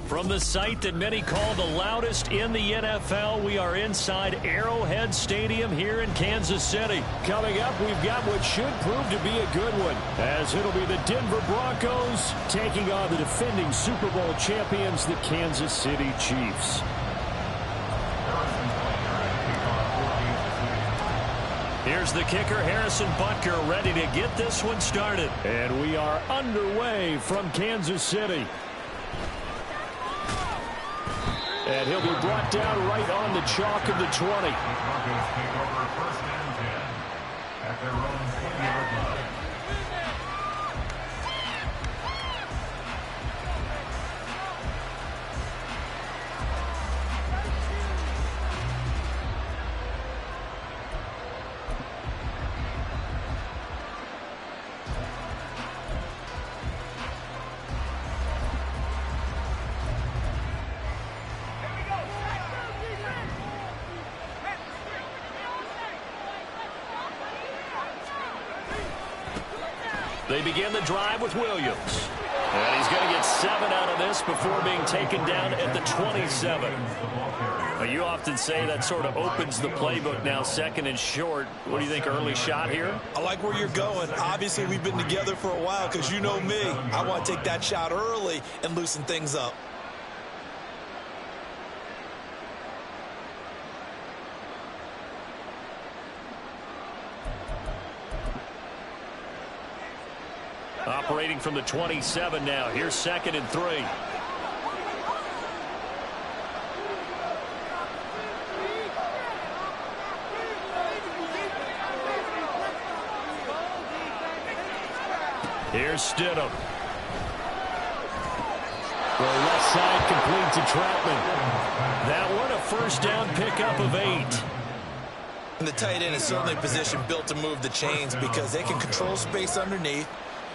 From the site that many call the loudest in the NFL, we are inside Arrowhead Stadium here in Kansas City. Coming up, we've got what should prove to be a good one, as it'll be the Denver Broncos taking on the defending Super Bowl champions, the Kansas City Chiefs. Here's the kicker, Harrison Butker, ready to get this one started. And we are underway from Kansas City. And he'll be brought down right on the chalk of the 20. They begin the drive with Williams. And he's going to get 7 out of this before being taken down at the 27. You often say that sort of opens the playbook now, 2nd and short. What do you think, early shot here? I like where you're going. Obviously, we've been together for a while because you know me. I want to take that shot early and loosen things up. Operating from the 27 now. Here's 2nd and 3. Here's Stidham. The left side complete to Troutman. That one a first down pickup of 8. And the tight end is certainly a position built to move the chains because they can control space underneath.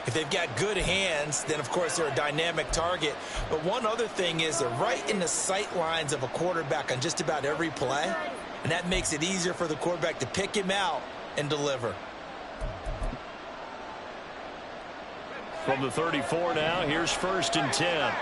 If they've got good hands, then, of course, they're a dynamic target. But one other thing is they're right in the sight lines of a quarterback on just about every play, and that makes it easier for the quarterback to pick him out and deliver. From the 34 now, here's 1st and 10.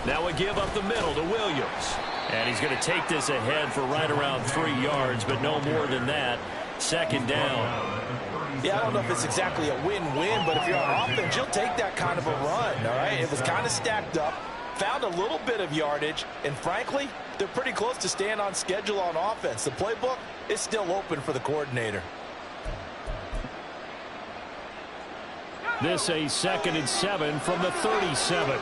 Now a give up the middle to Williams. And he's going to take this ahead for right around 3 yards, but no more than that. 2nd down. Yeah, I don't know if it's exactly a win-win, but if you're on offense, you'll take that kind of a run, all right? It was kind of stacked up, found a little bit of yardage, and frankly, they're pretty close to staying on schedule on offense. The playbook is still open for the coordinator. This a 2nd and 7 from the 37.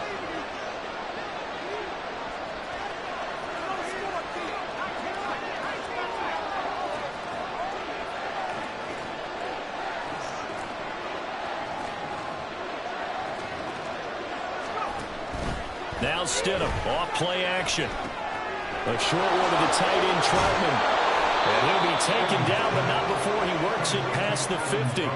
Now Stidham, off play action. A short one to the tight end, Troutman. And he'll be taken down, but not before he works it past the 50.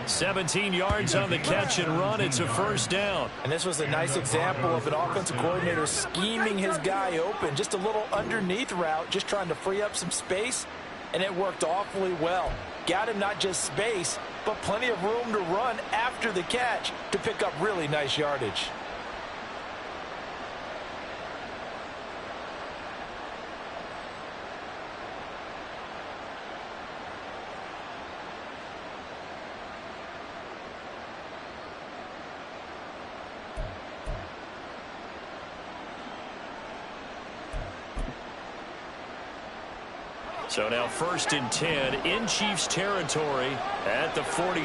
17 yards on the catch and run. It's a first down. And this was a nice example of an offensive coordinator scheming his guy open. Just a little underneath route, just trying to free up some space, and it worked awfully well. Got him not just space, but plenty of room to run after the catch to pick up really nice yardage. So now 1st and 10 in Chiefs territory at the 46.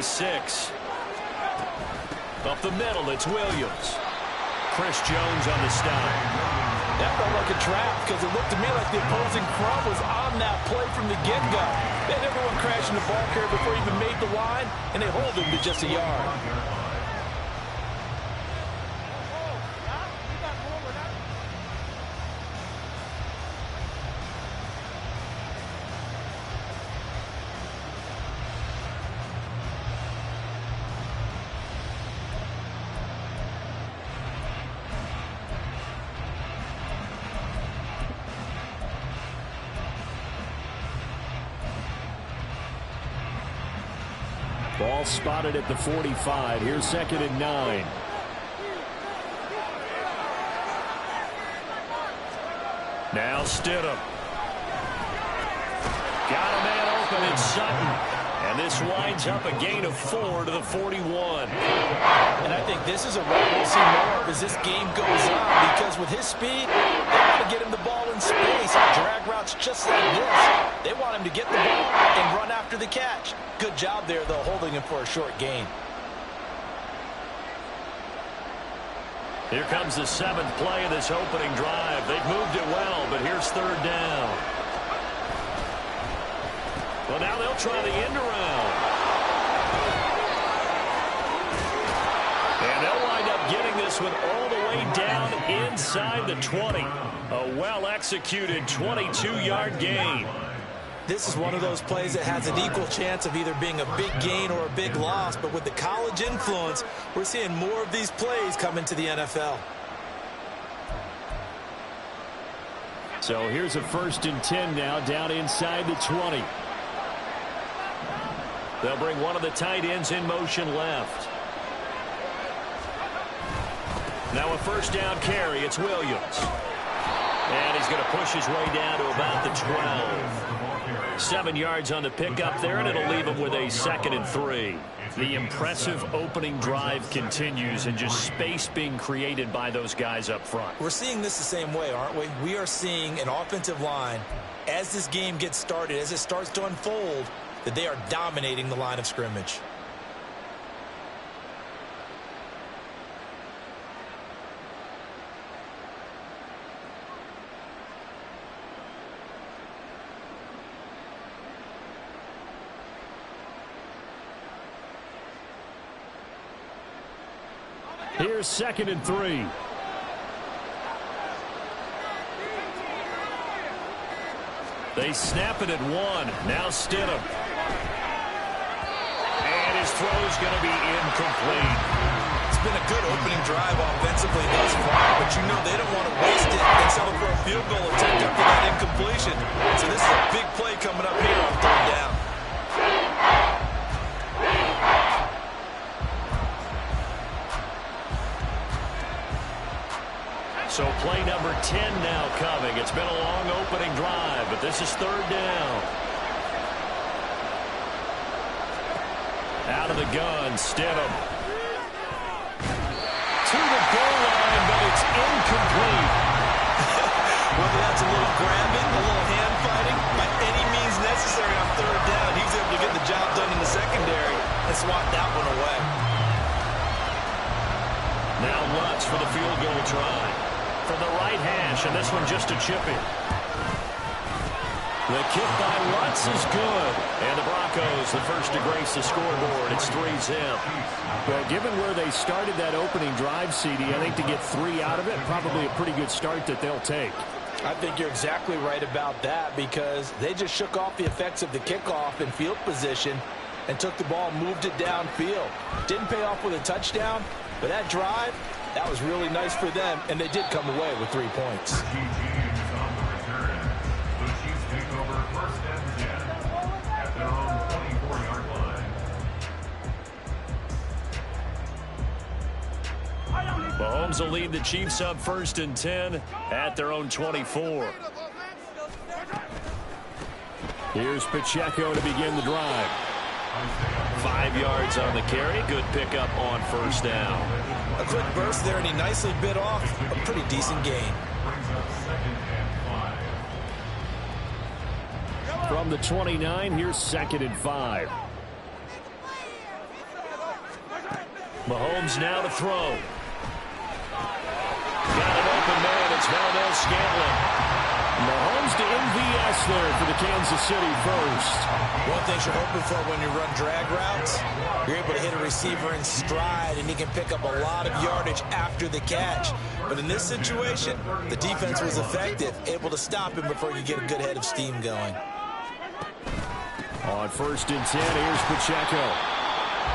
Up the middle, it's Williams. Chris Jones on the stop. That felt like a trap because it looked to me like the opposing front was on that play from the get-go. They had everyone crashing the ball carrier before he even made the line, and they hold him to just a yard. Ball spotted at the 45. Here's 2nd and 9. Now Stidham. Got a man open in Sutton. And this winds up a gain of 4 to the 41. And I think this is a run we'll see more of as this game goes on, because with his speed, they want to get him the ball in space. Drag routes just like this. They want him to get the ball and run after the catch. Good job there, though, holding him for a short gain. Here comes the 7th play of this opening drive. They've moved it well, but here's 3rd down. Well, now they'll try the end around. And they'll wind up getting this one all the way down inside the 20. A well-executed 22-yard gain. This is one of those plays that has an equal chance of either being a big gain or a big loss. But with the college influence, we're seeing more of these plays come into the NFL. So here's a 1st and 10 now, down inside the 20. They'll bring one of the tight ends in motion left. Now a 1st down carry. It's Williams. And he's going to push his way down to about the 12. 7 yards on the pickup there, and it'll leave him with a 2nd and 3. The impressive opening drive continues, and just space being created by those guys up front. We're seeing this the same way, aren't we? We are seeing an offensive line, as this game gets started, as it starts to unfold, that they are dominating the line of scrimmage. Here's 2nd and 3. They snap it at 1. Now Stidham. And his throw's going to be incomplete. It's been a good opening drive offensively thus far, but you know they don't want to waste it and settle for a field goal attempt after that incompletion. So this is a big play coming up here on 3rd down. So play number 10 now coming. It's been a long opening drive, but this is 3rd down. Out of the gun, Stidham. To the goal line, but it's incomplete. Whether that's a little grabbing, a little hand fighting, by any means necessary on 3rd down, he's able to get the job done in the secondary and swat that one away. Now Lutz for the field goal try. From the right hash, and this one just a chip in. The kick by Lutz is good. And the Broncos, the first to grace the scoreboard. It's 3-0. Well, given where they started that opening drive, CD, I think to get 3 out of it, probably a pretty good start that they'll take. I think you're exactly right about that, because they just shook off the effects of the kickoff in field position and took the ball, moved it downfield. Didn't pay off with a touchdown, but that drive, that was really nice for them, and they did come away with 3 points. Mahomes will lead the Chiefs up 1st and 10 at their own 24. Here's Pacheco to begin the drive. 5 yards on the carry. Good pickup on 1st down. A quick burst there, and he nicely bit off a pretty decent gain. From the 29, here's 2nd and 5. Mahomes now to throw. Got an open man. It's Valdez-Scantling. Mahomes to MVS there for the Kansas City first. One thing you're hoping for when you run drag routes, you're able to hit a receiver in stride, and he can pick up a lot of yardage after the catch. But in this situation, the defense was effective, able to stop him before you get a good head of steam going. On 1st and 10, here's Pacheco.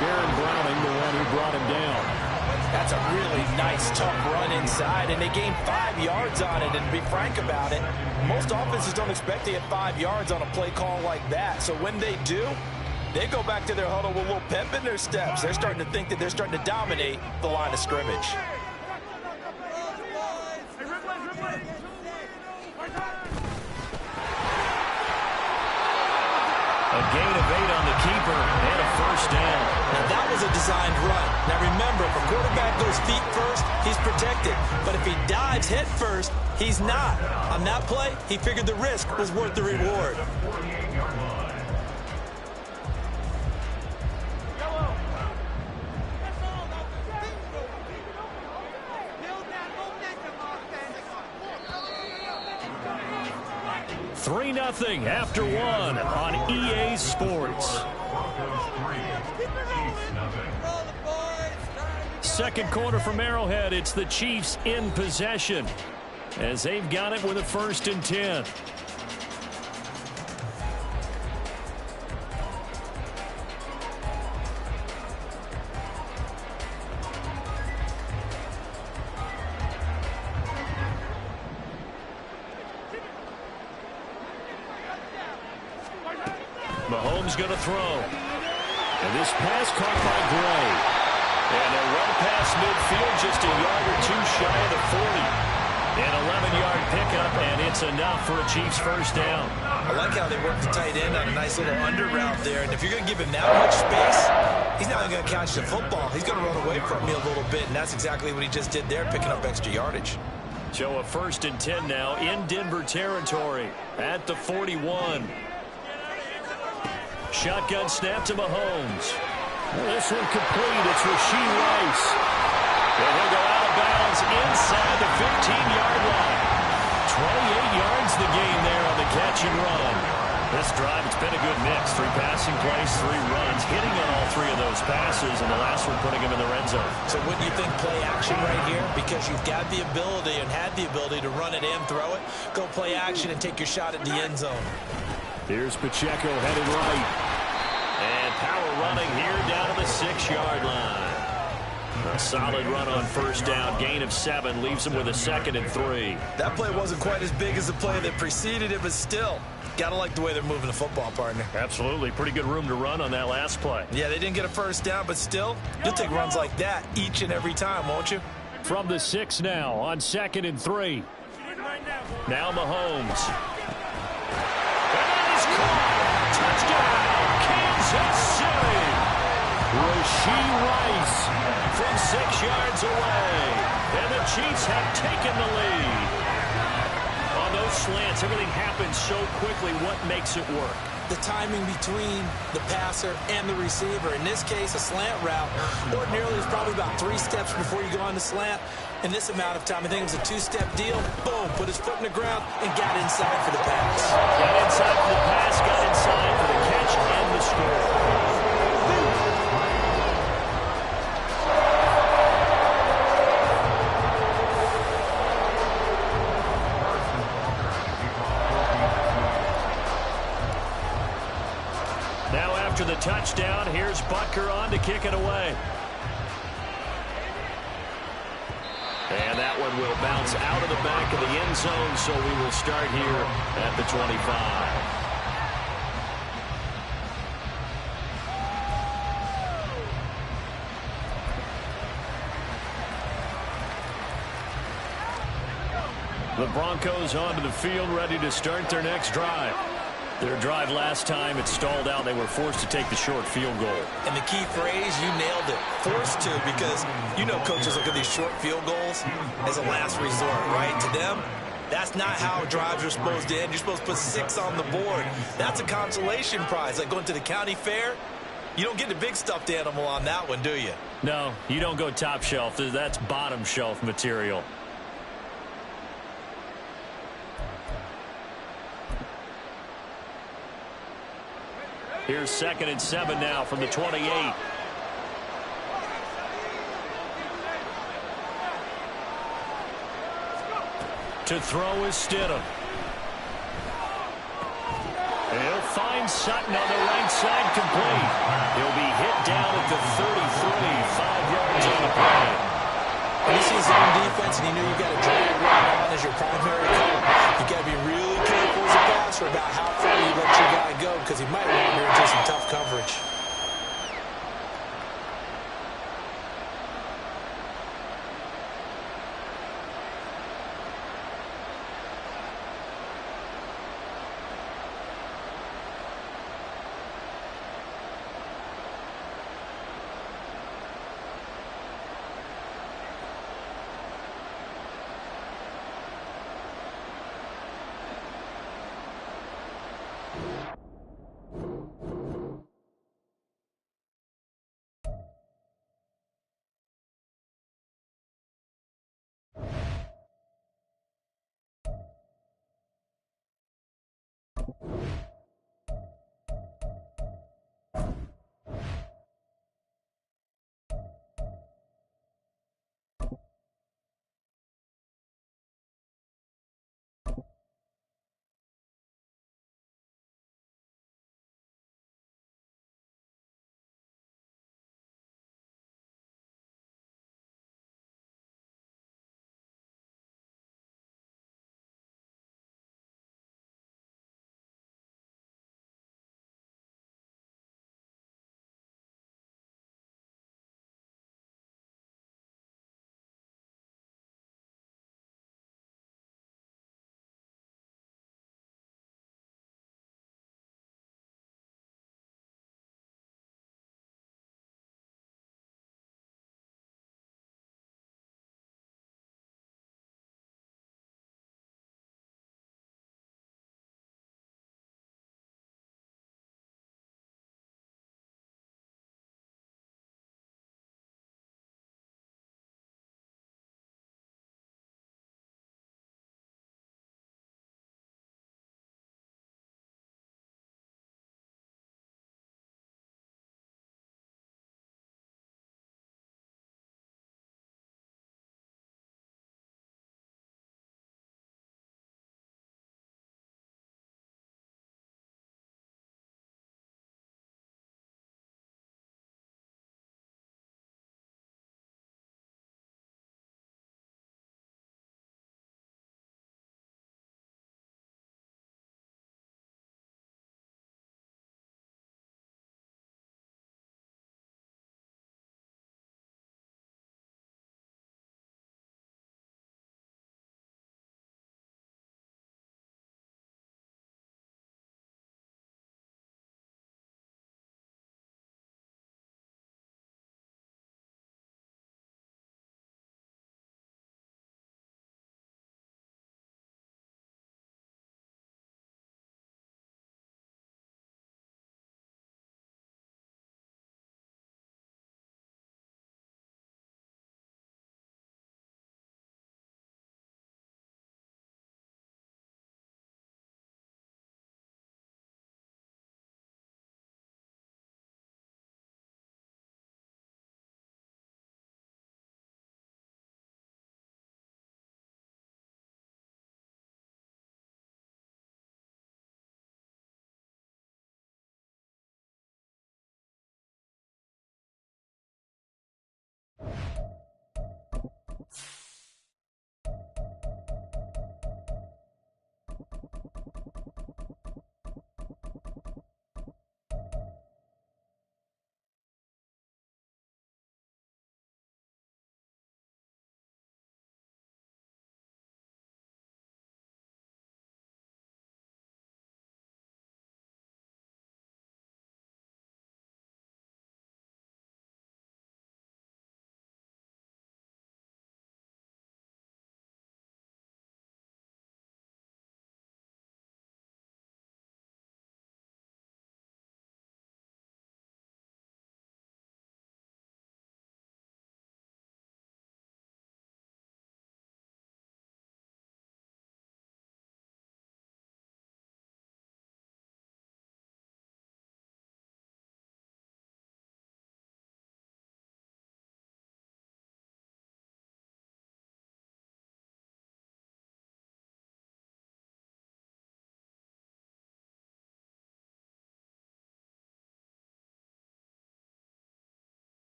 Baron Browning, the one who brought him down. That's a really nice, tough run inside, and they gained 5 yards on it. And to be frank about it, most offenses don't expect to get 5 yards on a play call like that. So when they do, They go back to their huddle with a little pep in their steps. They're starting to think that they're starting to dominate the line of scrimmage. A gain of 8 on the keeper and a first down. Now that was a designed run. Now remember, if a quarterback goes feet first, he's protected. But if he dives head first, he's not. On that play, he figured the risk was worth the reward. Three 0 after one on EA Sports. Second quarter from Arrowhead. It's the Chiefs in possession as they've got it with a 1st and 10. Mahomes going to throw. And this pass caught by Gray. And a run past midfield, just a yard or two shy of the 40. An 11-yard pickup, and it's enough for a Chiefs first down. I like how they work the tight end on a nice little under route there. And if you're going to give him that much space, he's not going to catch the football. He's going to run away from you a little bit, and that's exactly what he just did there, picking up extra yardage. So a 1st and 10 now in Denver territory at the 41. Shotgun snap to Mahomes. This one complete. It's Rashee Rice. And he'll go out of bounds inside the 15-yard line. 28 yards the gain there on the catch and run. This drive, it's been a good mix. 3 passing plays, 3 runs, hitting on all 3 of those passes, and the last one putting him in the red zone. So wouldn't you think play action right here? Because you've got the ability and had the ability to run it in, throw it, go play action, and take your shot at the end zone. Here's Pacheco headed right. And power running here down to the 6-yard line. A solid run on first down. Gain of 7 leaves him with a 2nd and 3. That play wasn't quite as big as the play that preceded it, but still, got to like the way they're moving the football, partner. Absolutely. Pretty good room to run on that last play. Yeah, they didn't get a first down, but still, you'll take runs like that each and every time, won't you? From the 6 now on 2nd and 3. Now Mahomes. And that is caught. Touchdown, Kansas City. Rashee Rice from 6 yards away. And the Chiefs have taken the lead. On those slants, everything happens so quickly. What makes it work? The timing between the passer and the receiver. In this case, a slant route. Ordinarily, it's probably about 3 steps before you go on the slant. In this amount of time, I think it was a 2-step deal. Boom, put his foot in the ground and got inside for the pass. Got inside for the pass, got inside for the catch and the score. After the touchdown, here's Butker on to kick it away. And that one will bounce out of the back of the end zone, so we will start here at the 25. The Broncos onto the field, ready to start their next drive. Their drive last time, it stalled out. They were forced to take the short field goal. And the key phrase, you nailed it. Forced to, because you know coaches look at these short field goals as a last resort, right? To them, that's not how drives are supposed to end. You're supposed to put 6 on the board. That's a consolation prize, like going to the county fair. You don't get the big stuffed animal on that one, do you? No, you don't go top shelf. That's bottom shelf material. Here's 2nd and 7 now from the 28. To throw is Stidham. And he'll find Sutton on the right side, complete. He'll be hit down at the 33, 5 yards on the play. When you see zone defense and you know you've got a drag route on as your primary call, you've got to be really careful as a passer about how far you let your guy go. go because he might wander into some tough coverage.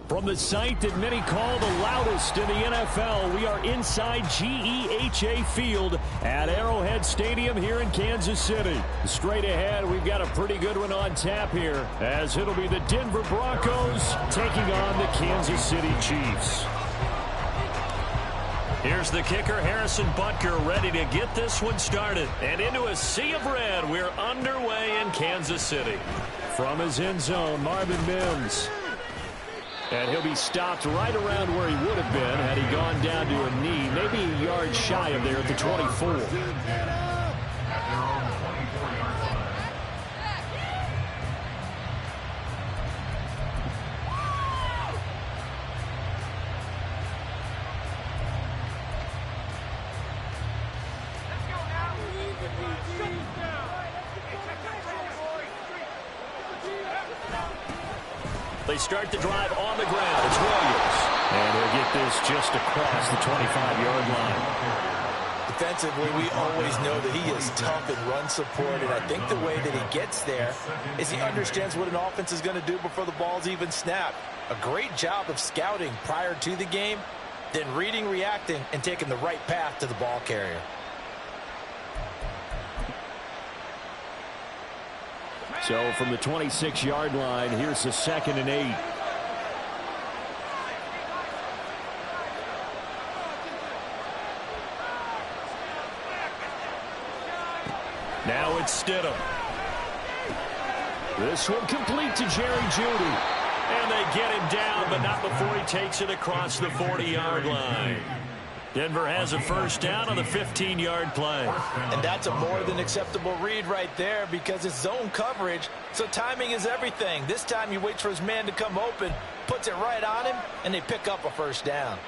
From the site that many call the loudest in the NFL, we are inside GEHA Field at Arrowhead Stadium here in Kansas City. Straight ahead, we've got a pretty good one on tap here, as it'll be the Denver Broncos taking on the Kansas City Chiefs. Here's the kicker, Harrison Butker, ready to get this one started. And into a sea of red, we're underway in Kansas City. From his end zone, Marvin Mims. And he'll be stopped right around where he would have been had he gone down to a knee, maybe a yard shy of there at the 24. They start the drive on the ground. It's Williams. And he'll get this just across the 25-yard line. Defensively, we always know that he is tough in run support, and I think the way that he gets there is he understands what an offense is going to do before the ball's even snapped. A great job of scouting prior to the game, then reading, reacting, and taking the right path to the ball carrier. So from the 26-yard line, here's the 2nd and 8. Now it's Stidham. This one complete to Jerry Jeudy. And they get him down, but not before he takes it across the 40-yard line. Denver has a first down on the 15-yard play. And that's a more than acceptable read right there because it's zone coverage, so timing is everything. This time he waits for his man to come open, puts it right on him, and they pick up a first down.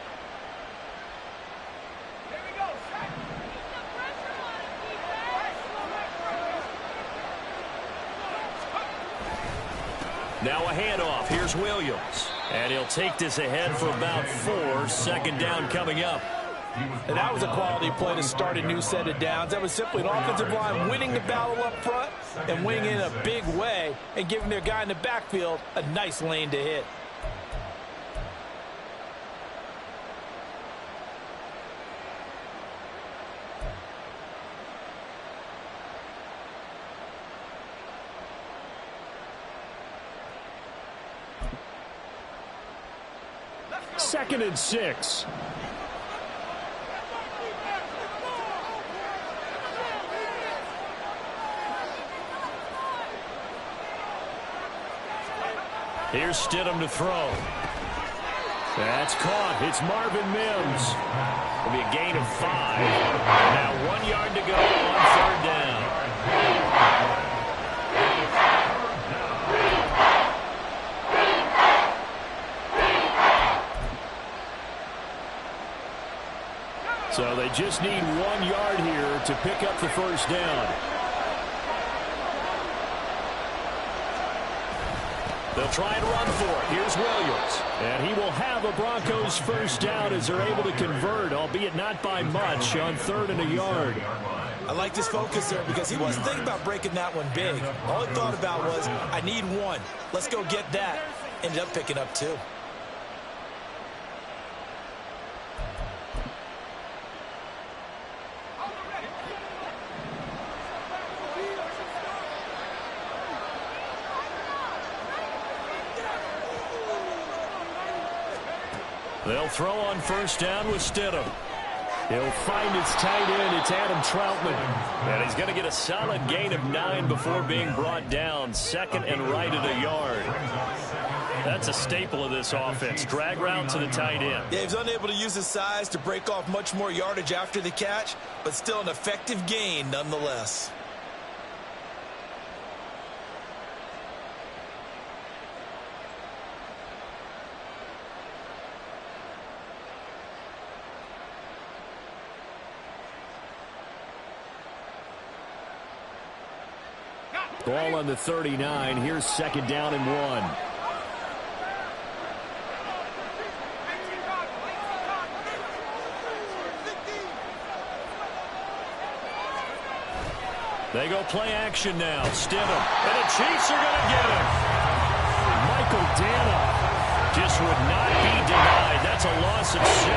Now a handoff. Here's Williams. And he'll take this ahead for about 4. 2nd down coming up. And that was a quality play to start a new set of downs. That was simply an offensive line winning the battle up front and winning in a big way and giving their guy in the backfield a nice lane to hit. Second and 6. Here's Stidham to throw. That's caught. It's Marvin Mims. It'll be a gain of 5. Now 1 yard to go on 3rd down. So they just need 1 yard here to pick up the first down. They'll try and run for it. Here's Williams. And he will have a Broncos first down as they're able to convert, albeit not by much, on 3rd and a yard. I like this focus there because he wasn't thinking about breaking that one big. All he thought about was, I need 1. Let's go get that. Ended up picking up 2. They'll throw on first down with Stidham. He'll find his tight end. It's Adam Troutman. And he's going to get a solid gain of 9 before being brought down. 2nd and right at a yard. That's a staple of this offense. Drag route to the tight end. Yeah, he's unable to use his size to break off much more yardage after the catch, but still an effective gain nonetheless. Ball on the 39. Here's 2nd down and 1. They go play action now. Stidham. And the Chiefs are going to get him. Michael Dana just would not be denied. That's a loss of 7.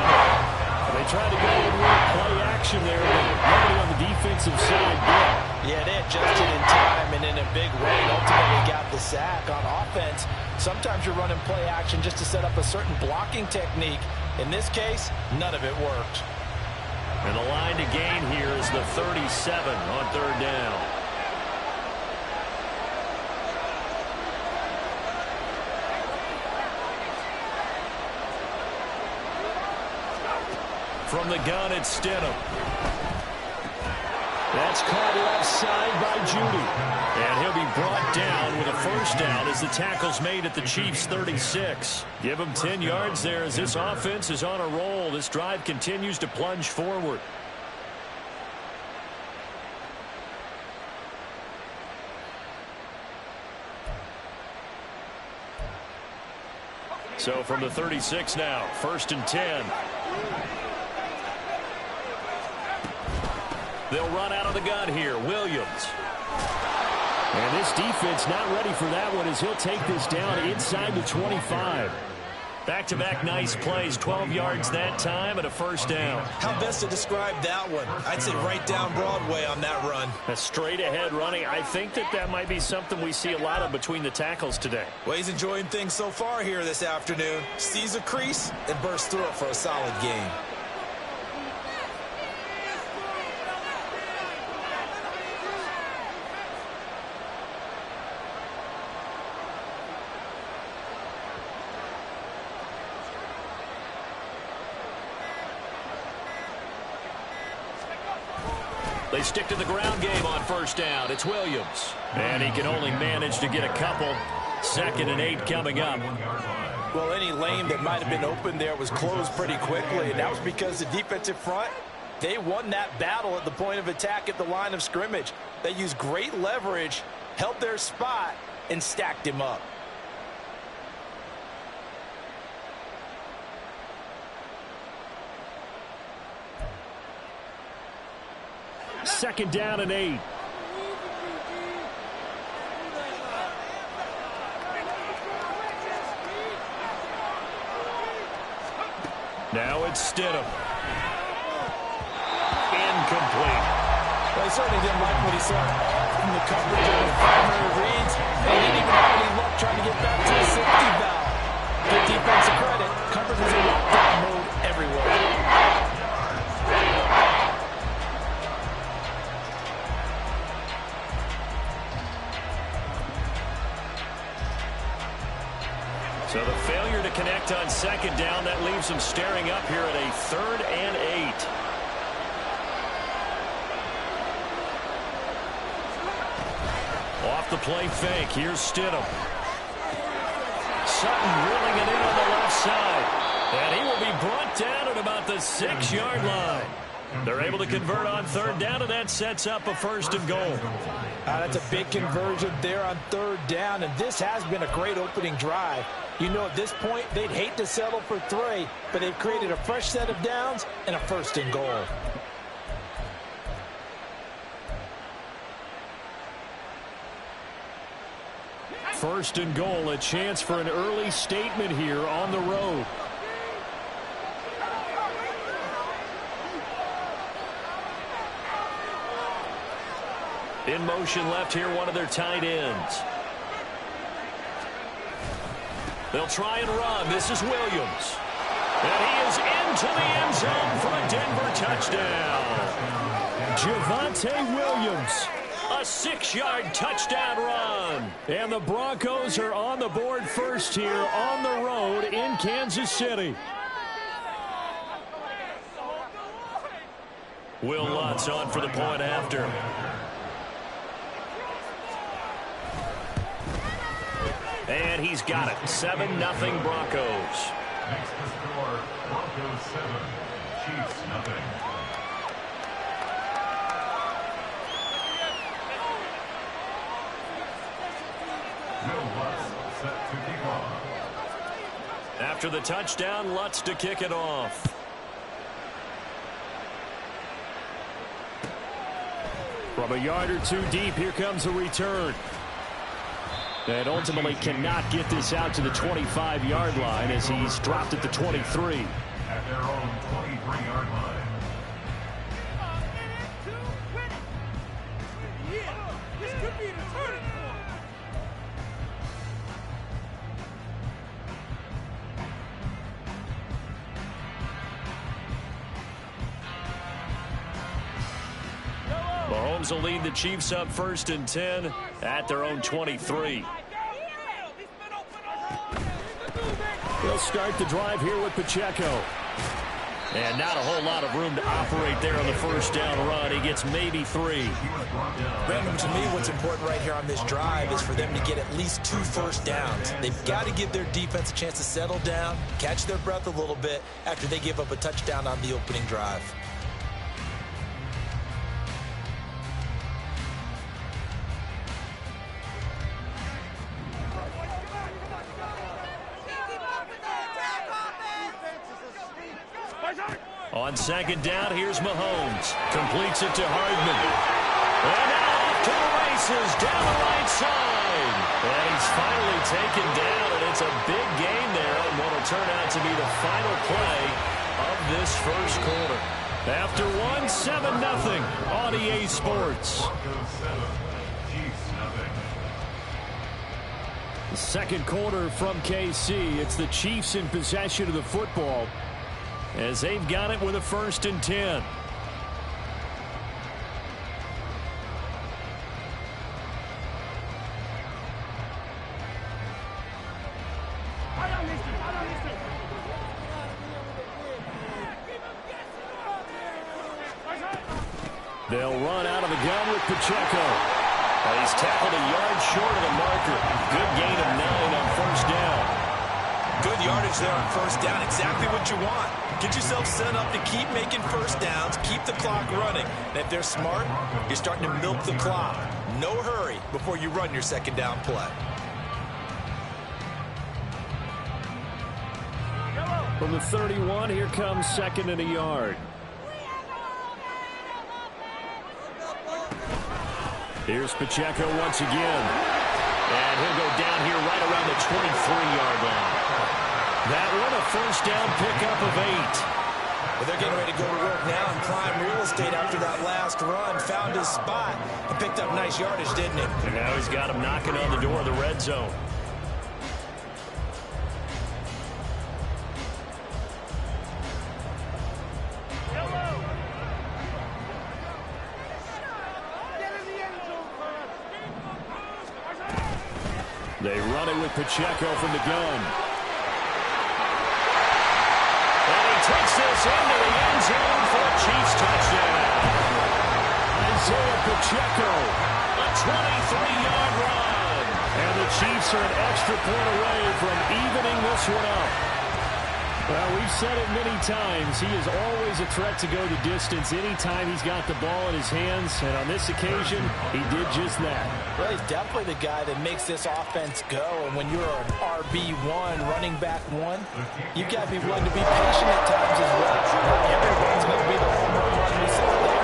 They tried to go and play action there, but nobody on the defensive side did. Yeah, they adjusted in time and in a big way and ultimately got the sack. On offense, sometimes you're running play action just to set up a certain blocking technique. In this case, none of it worked. And the line to gain here is the 37 on 3rd down. From the gun, it's Stidham. That's caught left side by Judy. And he'll be brought down with a first down as the tackle's made at the Chiefs' 36. Give him 10 yards there as this offense is on a roll. This drive continues to plunge forward. So from the 36 now, 1st and 10. They'll run out of the gun here. Williams. And this defense not ready for that one as he'll take this down inside the 25. Back-to-back nice plays, 12 yards that time and a first down. How best to describe that one? I'd say right down Broadway on that run. A straight-ahead running. I think that might be something we see a lot of between the tackles today. Well, he's enjoying things so far here this afternoon. Sees a crease and bursts through it for a solid gain. They stick to the ground game on first down. It's Williams. And he can only manage to get a couple. 2nd and 8 coming up. Well, any lane that might have been open there was closed pretty quickly, and that was because the defensive front, they won that battle at the point of attack at the line of scrimmage. They used great leverage, held their spot, and stacked him up. Second down and 8. Now it's Stidham. Incomplete. Well, he certainly didn't like what he saw from the coverage of the primary reads. They didn't even have any luck trying to get back to the safety valve. Good defensive credit. Coverage was in lockdown mode everywhere. So the failure to connect on second down, that leaves them staring up here at a 3rd and 8. Off the play fake, here's Stidham. Sutton reeling it in on the left side. And he will be brought down at about the 6-yard line. They're able to convert on 3rd down, and that sets up a 1st and goal. That's a big conversion there on 3rd down, and this has been a great opening drive. You know, at this point, they'd hate to settle for 3, but they've created a fresh set of downs and a 1st and goal. First and goal, a chance for an early statement here on the road. In motion left here, one of their tight ends. They'll try and run. This is Williams. And he is into the end zone for a Denver touchdown. Javonte Williams. A 6-yard touchdown run. And the Broncos are on the board first here on the road in Kansas City. Will Lutz on for the point after. And he's got it. 7-0 Broncos. Makes the score Broncos 7, Chiefs nothing. Will Lutz set to kick off. After the touchdown, Lutz to kick it off. From a yard or two deep, here comes a return. And ultimately cannot get this out to the 25-yard line as he's dropped at the 23. At their own 23-yard line. Mahomes will lead the Chiefs up 1st and 10 at their own 23. They'll start the drive here with Pacheco. And not a whole lot of room to operate there on the first down run. He gets maybe 3. Brandon, to me, what's important right here on this drive is for them to get at least 2 first downs. They've got to give their defense a chance to settle down, catch their breath a little bit after they give up a touchdown on the opening drive. On 2nd down, here's Mahomes. Completes it to Hardman. And now off to the races down the right side. And he's finally taken down, and it's a big gain there on what will turn out to be the final play of this first quarter. After 7-0 on EA Sports. Broncos 7, Chiefs nothing. The second quarter from KC. It's the Chiefs in possession of the football, as they've got it with a 1st and 10. They'll run out of the gun with Pacheco. He's tackled a yard short of the marker. Good gain of 9 on 1st down. Good yardage there on 1st down. Exactly what you want. Get yourself set up to keep making first downs, keep the clock running. And if they're smart, you're starting to milk the clock. No hurry before you run your 2nd down play. From the 31, here comes 2nd and a yard. Here's Pacheco once again. And he'll go down here right around the 23-yard line. That one a 1st down pickup of 8. Well, they're getting ready to go to work now and climb real estate after that last run. Found his spot and picked up nice yardage, didn't he? And now he's got him knocking on the door of the red zone. They run it with Pacheco from the gun. And he takes this into the end zone for a Chiefs touchdown. Isaiah Pacheco, a 23-yard run. And the Chiefs are an extra point away from evening this one up. Well, we've said it many times. He is always a threat to go the distance anytime he's got the ball in his hands. And on this occasion, he did just that. Well, he's definitely the guy that makes this offense go. And when you're an RB1, running back 1, you've got to be willing to be patient at times as well. Not everyone's going to be the home run we saw there.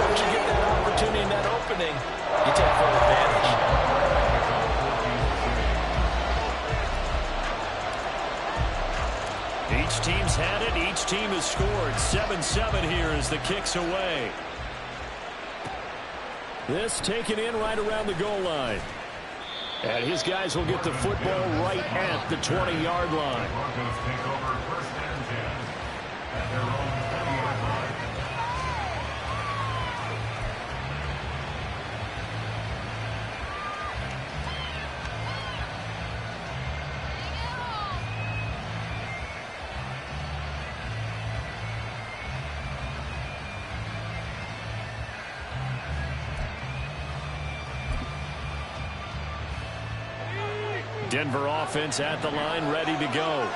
Once you get that opportunity and that opening, you take full advantage. Each team's had it. Each team has scored. 7-7 here as the kick's away. This taken in right around the goal line. And his guys will get the football right at the 20-yard line. Broncos take over 1st and 10 at their own 20-yard line. Denver offense at the line, ready to go.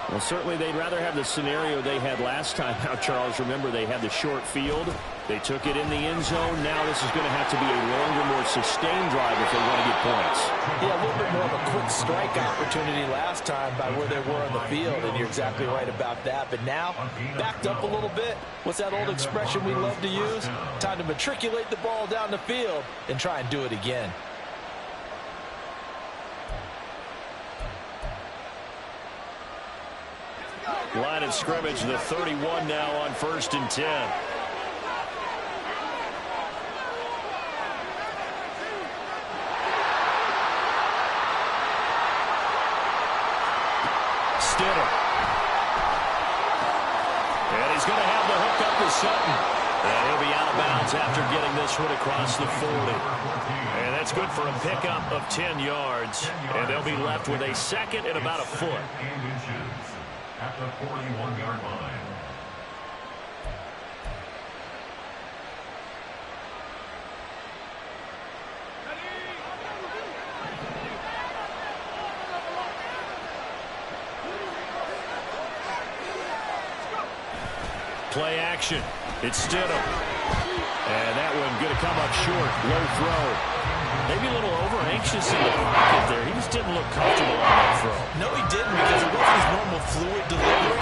Well, certainly they'd rather have the scenario they had last time. Now, Charles, remember they had the short field. They took it in the end zone. Now this is going to have to be a longer, more sustained drive if they want to get points. Yeah, a little bit more of a quick strike opportunity last time by where they were on the field, and you're exactly right about that. But now, backed up a little bit. What's that old expression we love to use? Time to matriculate the ball down the field and try and do it again. Line of scrimmage, the 31 now on 1st and 10. Stidham. And he's going to have the hook up to Sutton. And he'll be out of bounds after getting this one across the 40. And that's good for a pickup of 10 yards. And they'll be left with a second and about a foot. At the 41-yard line. Play action. It's Stidham. And that one going to come up short. Low throw. Maybe a little over-anxious in the pocket there. He just didn't look comfortable on that throw. No, he didn't, because it wasn't his normal fluid delivery.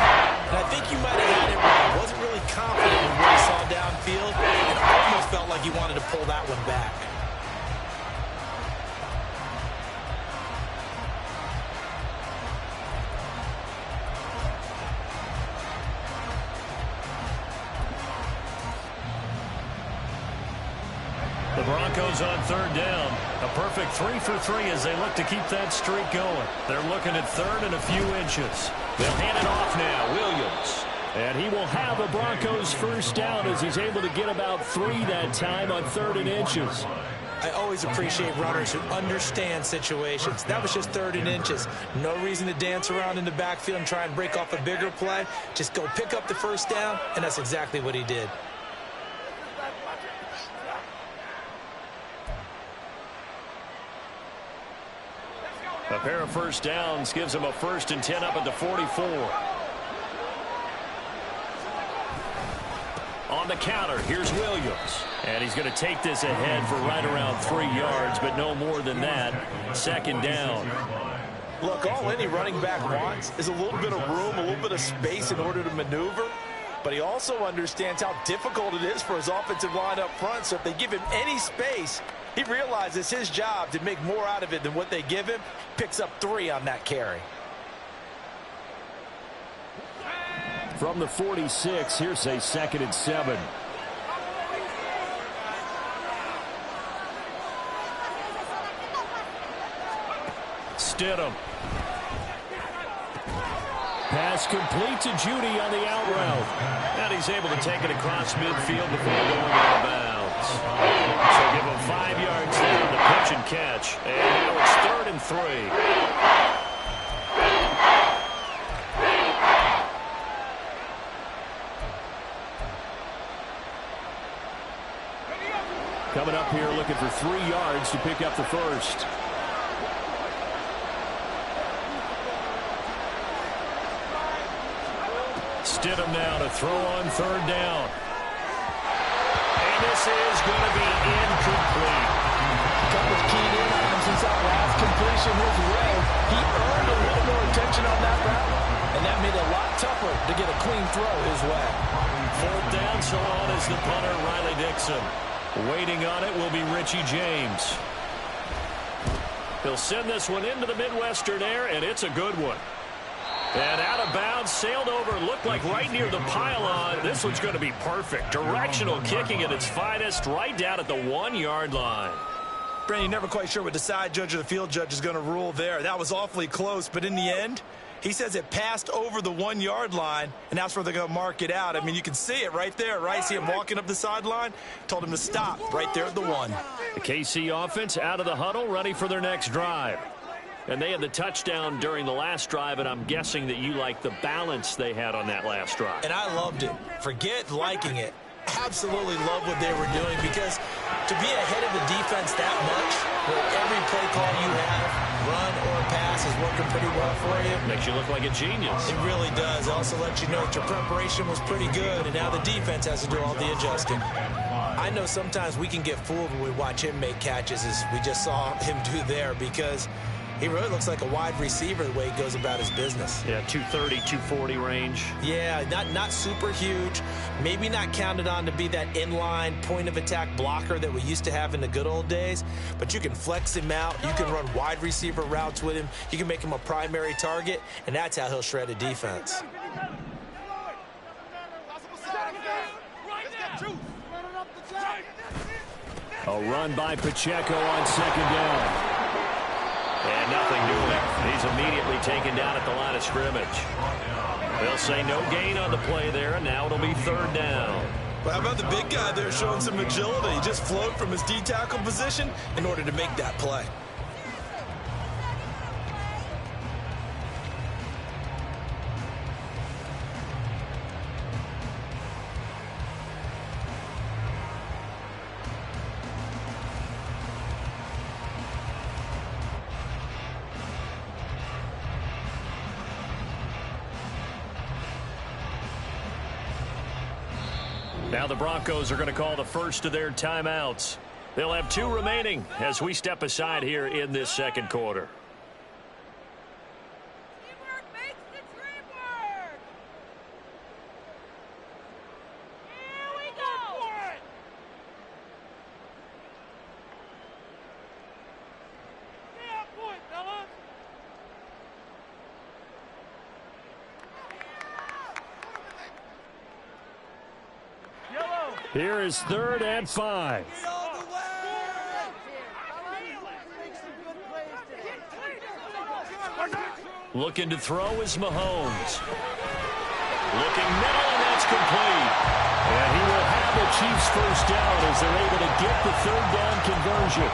And I think you might have had it right. He wasn't really confident in what he saw downfield, and almost felt like he wanted to pull that one back. The Broncos on 3rd down. A perfect 3 for 3 as they look to keep that streak going. They're looking at 3rd and a few inches. They'll hand it off now. Williams. And he will have a Broncos 1st down as he's able to get about 3 that time on 3rd and inches. I always appreciate runners who understand situations. That was just 3rd and inches. No reason to dance around in the backfield and try and break off a bigger play. Just go pick up the 1st down, and that's exactly what he did. A pair of 1st downs gives him a 1st and 10 up at the 44. On the counter, here's Williams. And he's going to take this ahead for right around 3 yards, but no more than that. 2nd down. Look, all any running back wants is a little bit of room, a little bit of space in order to maneuver. But he also understands how difficult it is for his offensive line up front. So if they give him any space, he realizes his job to make more out of it than what they give him. Picks up 3 on that carry. From the 46, here's a 2nd and 7. Stidham. Pass complete to Judy on the out route. And he's able to take it across midfield before going out of bounds. So give him 5 yards there on the pitch and catch. And now it's 3rd and 3. Coming up here looking for 3 yards to pick up the 1st. Stidham now to throw on 3rd down. And this is going to be incomplete. Coverage keyed in on him since that last completion his way. He earned a little more attention on that route, and that made it a lot tougher to get a clean throw his way. 4th down, so on is the punter, Riley Dixon. Waiting on it will be Richie James. He'll send this one into the Midwestern air, and it's a good one. And out of bounds, sailed over, looked like right near the pylon. This one's going to be perfect. Directional kicking at its finest, right down at the 1-yard line. Brandon, you're never quite sure what the side judge or the field judge is going to rule there. That was awfully close, but in the end, he says it passed over the 1-yard line, and that's where they're going to mark it out. I mean, you can see it right there, right? See him walking up the sideline? Told him to stop right there at the 1. The KC offense out of the huddle, ready for their next drive. And they had the touchdown during the last drive, and I'm guessing that you like the balance they had on that last drive. And I loved it. Forget liking it. Absolutely love what they were doing, because to be ahead of the defense that much, where every play call you have, run or pass, is working pretty well for you. Makes you look like a genius. It really does. It also lets you know that your preparation was pretty good, and now the defense has to do all the adjusting. I know sometimes we can get fooled when we watch him make catches, as we just saw him do there, because he really looks like a wide receiver the way he goes about his business. Yeah, 230, 240 range. Yeah, not super huge. Maybe not counted on to be that inline point-of-attack blocker that we used to have in the good old days. But you can flex him out. You can run wide receiver routes with him. You can make him a primary target, and that's how he'll shred a defense. A run by Pacheco on second down. And nothing doing. He's immediately taken down at the line of scrimmage. They'll say no gain on the play there, and now it'll be third down. Well, how about the big guy there showing some agility? He just flowed from his D-tackle position in order to make that play. Now the Broncos are going to call the first of their timeouts. They'll have 2 remaining as we step aside here in this second quarter. Teamwork makes the dream work. Here we go. Stay on point, fellas. Here is 3rd and 5. Looking to throw is Mahomes. Looking middle, and that's complete. And he will have the Chiefs first down as they're able to get the 3rd down conversion.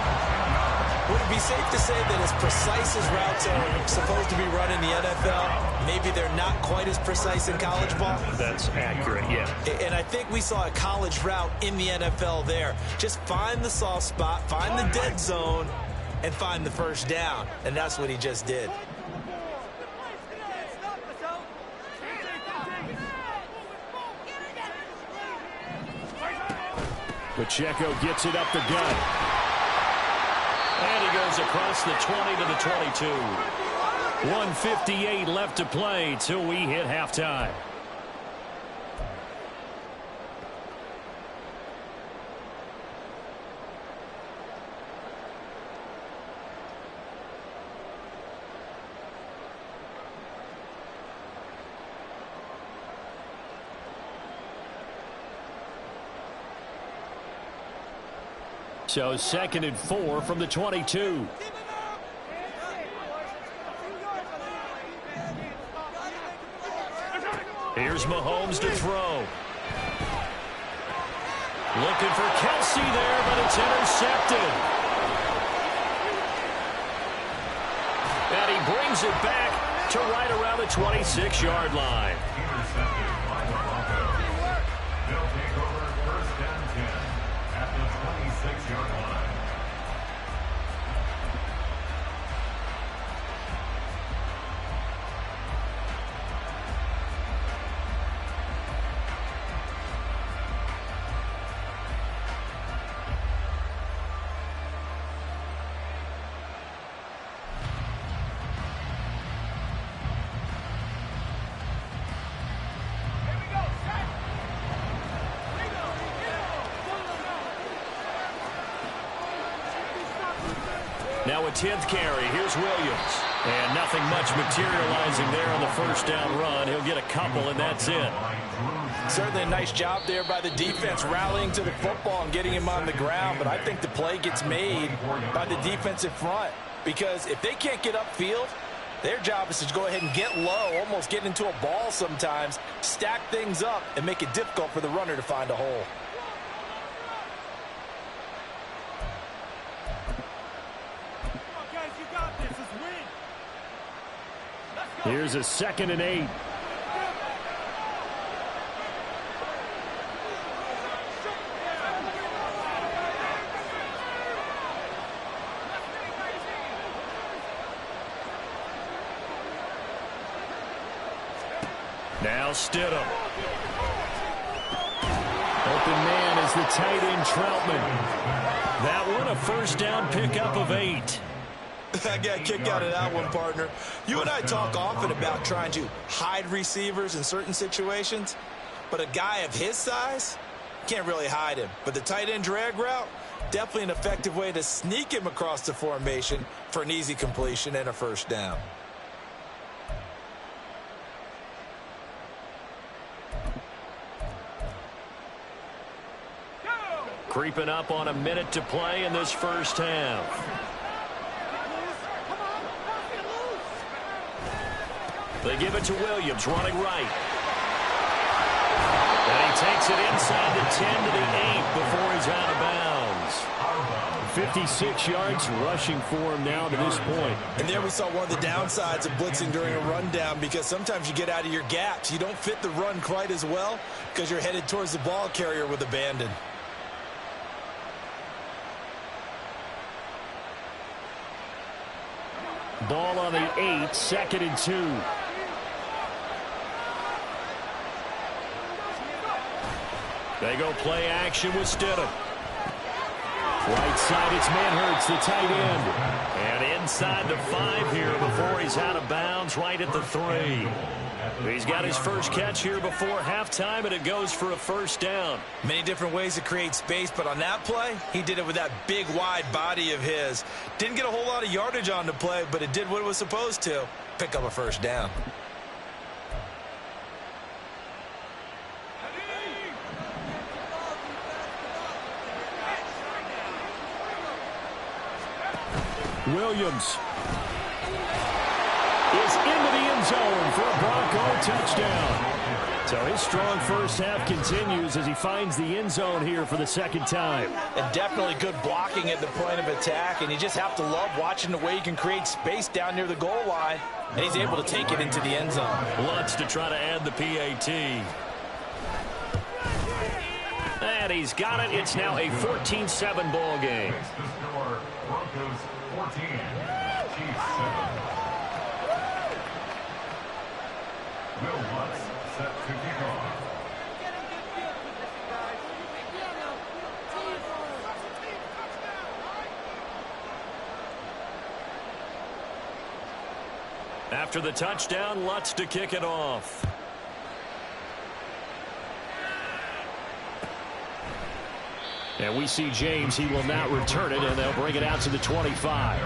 Would it be safe to say that as precise as routes are supposed to be run in the NFL, maybe they're not quite as precise in college ball? That's accurate, yeah. And I think we saw a college route in the NFL there. Just find the soft spot, find the dead zone, and find the first down. And that's what he just did. Pacheco gets it up the gut. And he goes across the 20 to the 22. 1:58 left to play till we hit halftime. So 2nd and 4 from the 22. Here's Mahomes to throw. Looking for Kelsey there, but it's intercepted. And he brings it back to right around the 26-yard line. Intercepted by the Broncos. They'll take over 1st and 10 at the 26-yard line. Now a 10th carry. Here's Williams. And nothing much materializing there on the first down run. He'll get a couple, and that's it. Certainly a nice job there by the defense rallying to the football and getting him on the ground. But I think the play gets made by the defensive front. Because if they can't get upfield, their job is to go ahead and get low, almost get into a ball sometimes, stack things up, and make it difficult for the runner to find a hole. Here's a 2nd and 8. Now Stidham. Open man is the tight end Troutman. That one a first down pickup of 8. I got a kick out of that one, partner. You and I talk often about trying to hide receivers in certain situations, but a guy of his size can't really hide him. But the tight end drag route, definitely an effective way to sneak him across the formation for an easy completion and a first down. Creeping up on a minute to play in this first half. They give it to Williams, running right. And he takes it inside the 10 to the 8 before he's out of bounds. 56 yards rushing for him now to this point. And there we saw one of the downsides of blitzing during a rundown, because sometimes you get out of your gaps. You don't fit the run quite as well because you're headed towards the ball carrier with abandon. Ball on the 8, 2nd and 2. They go play action with Stidham. Right side, it's Manhurts, the tight end. And inside the 5 here before he's out of bounds, right at the 3. He's got his first catch here before halftime, and it goes for a first down. Many different ways to create space, but on that play, he did it with that big, wide body of his. Didn't get a whole lot of yardage on the play, but it did what it was supposed to. Pick up a first down. Williams is into the end zone for a Bronco touchdown. So his strong first half continues as he finds the end zone here for the second time. And definitely good blocking at the point of attack, and you just have to love watching the way he can create space down near the goal line, and he's able to take it into the end zone. Lutz to try to add the PAT. And he's got it. It's now a 14-7 ball game. Broncos 14, Chiefs 7. Will Lutz set to kick off. After the touchdown, Lutz to kick it off. And we see James. He will not return it, and they'll bring it out to the 25.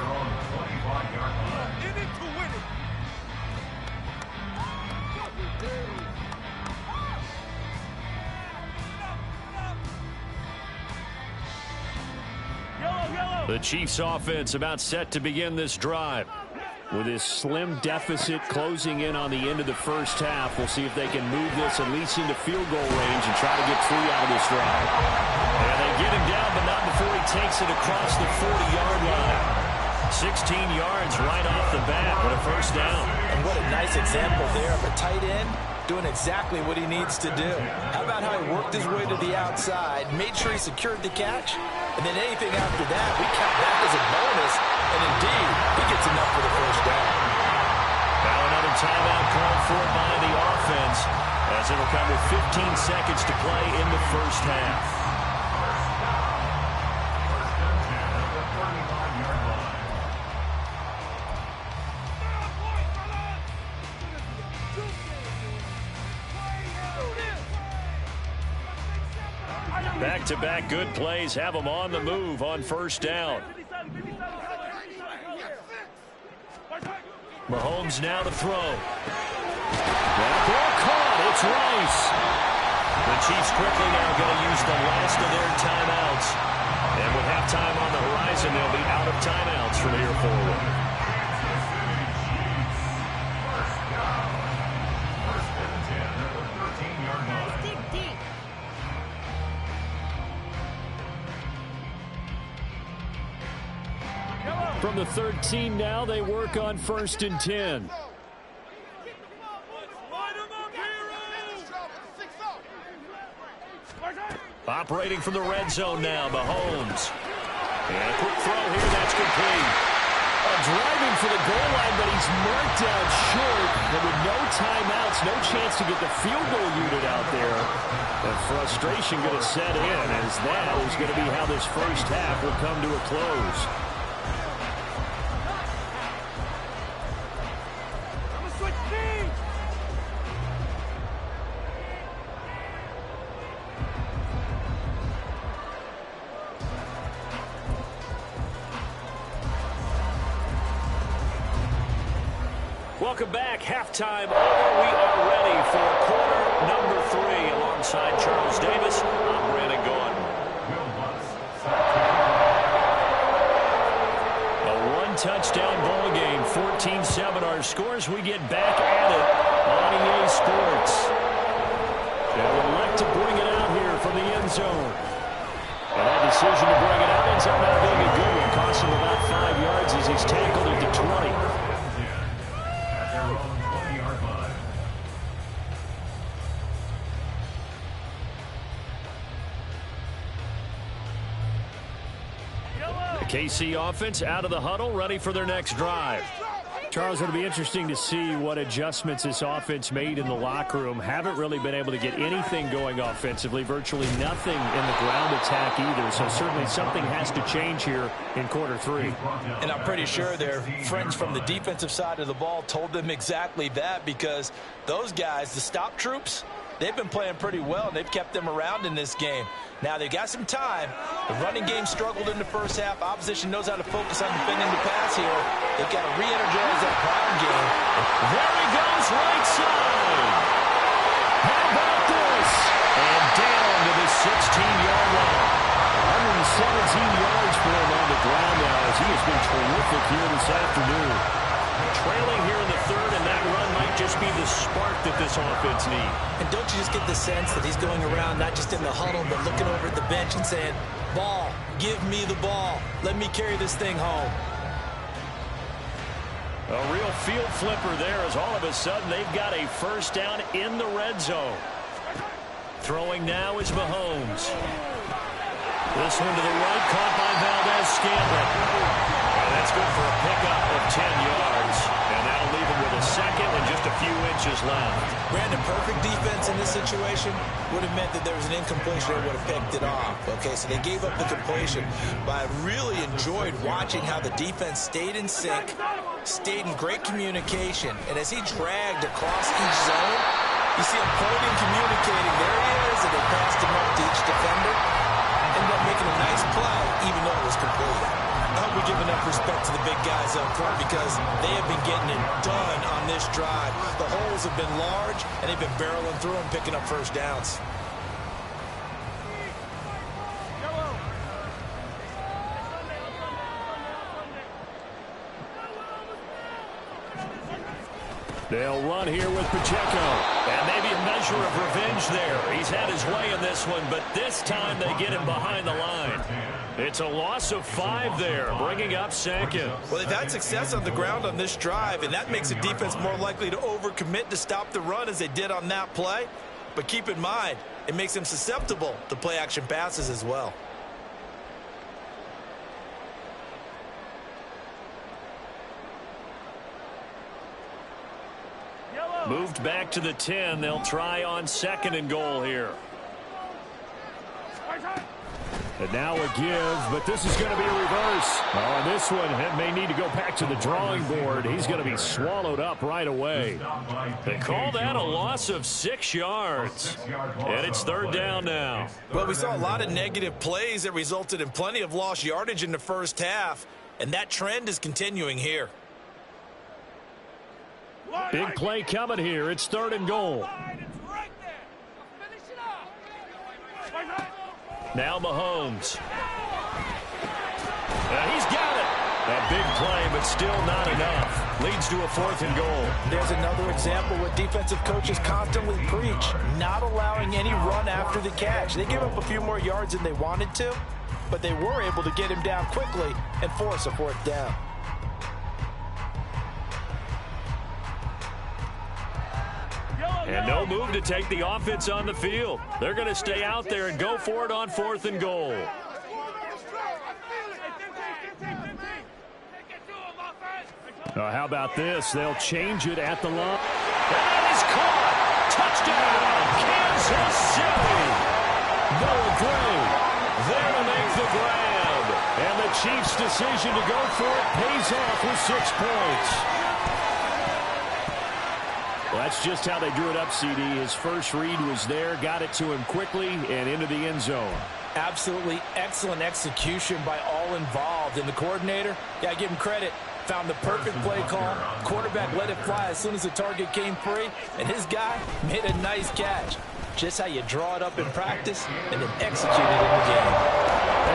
The Chiefs offense about set to begin this drive. With his slim deficit closing in on the end of the first half, we'll see if they can move this at least into field goal range and try to get 3 out of this drive. And they get him down, but not before he takes it across the 40-yard line. 16 yards right off the bat with a first down. And what a nice example there of a tight end doing exactly what he needs to do. How about how he worked his way to the outside, made sure he secured the catch, and then anything after that, we count that as a bonus, and indeed, he gets enough for the first down. Now another timeout called for by the offense, as it'll come with 15 seconds to play in the first half. Back-to-back good plays have them on the move on first down. Mahomes now to throw. That ball caught. It's Rice. The Chiefs quickly now going to use the last of their timeouts. And with halftime on the horizon, they'll be out of timeouts from here forward. From the 13 now, they work on 1st and 10. Operating from the red zone now, Mahomes. And a quick throw here, that's complete. Driving for the goal line, but he's marked out short. And with no timeouts, no chance to get the field goal unit out there. And frustration going to set in, as that is going to be how this first half will come to a close. Welcome back. Halftime over. We are ready for quarter number 3. Alongside Charles Davis, I'm Brandon Gordon. Three-touchdown ball game. 14-7 our scores. We get back at it on EA Sports. They'll elect to bring it out here from the end zone. And that decision to bring it out ends up not being a good one. Costs him about 5 yards as he's tackled at the 20. At their own 20-yard line. The KC offense out of the huddle, ready for their next drive. Charles, it'll be interesting to see what adjustments this offense made in the locker room. Haven't really been able to get anything going offensively, virtually nothing in the ground attack either. So certainly something has to change here in quarter 3. And I'm pretty sure their friends from the defensive side of the ball told them exactly that, because those guys, the stop troops, they've been playing pretty well, and they've kept them around in this game. Now, they've got some time. The running game struggled in the first half. Opposition knows how to focus on defending the pass here. They've got to re-energize that ground game. There he goes, right side. How about this? And down to the 16-yard line. 117 yards for him on the ground now, as he has been terrific here this afternoon. Trailing here in the third, and that run might just be the spark that this offense needs. And don't you just get the sense that he's going around not just in the huddle, but looking over at the bench and saying, ball, give me the ball. Let me carry this thing home. A real field flipper there, as all of a sudden they've got a first down in the red zone. Throwing now is Mahomes. This one to the right, caught by Valdez-Scantling. And that's good for a pickup of 10 yards. And that'll leave him with a second and just a few inches left. Brandon, perfect defense in this situation would have meant that there was an incompletion that would have picked it off. Okay, so they gave up the completion. But I really enjoyed watching how the defense stayed in sync, stayed in great communication. And as he dragged across each zone, you see him pointing, communicating. There he is, and they passed him up to each defender. Ended up making a nice play, even though it was complete. I hope we give enough respect to the big guys up front, because they have been getting it done on this drive. The holes have been large, and they've been barreling through them, picking up first downs. They'll run here with Pacheco. And maybe a measure of revenge there. He's had his way in this one, but this time they get him behind the line. It's a loss of 5 there, bringing up second. Well, they've had success on the ground on this drive, and that makes the defense more likely to overcommit to stop the run as they did on that play. But keep in mind, it makes them susceptible to play-action passes as well. Moved back to the 10. They'll try on 2nd and goal here. And now a give, but this is going to be a reverse. On this one, it may need to go back to the drawing board. He's going to be swallowed up right away. They call that a loss of 6 yards. And it's 3rd down now. Well, we saw a lot of negative plays that resulted in plenty of lost yardage in the first half, and that trend is continuing here. Big play coming here. It's 3rd and goal. Now Mahomes. He's got it. That big play, but still not enough. Leads to a 4th and goal. There's another example where defensive coaches constantly preach, not allowing any run after the catch. They gave up a few more yards than they wanted to, but they were able to get him down quickly and force a 4th down. And no move to take the offense on the field. They're going to stay out there and go for it on 4th and goal. How about this? They'll change it at the line. That is caught. Touchdown, Kansas City. Noah Gray there to make the grab. And the Chiefs' decision to go for it pays off with 6 points. Well, that's just how they drew it up, CD. His first read was there, got it to him quickly, and into the end zone. Absolutely excellent execution by all involved. And the coordinator, yeah, give him credit, found the perfect play call. Quarterback let it fly as soon as the target came free, and his guy made a nice catch. Just how you draw it up in practice and then execute it in the game.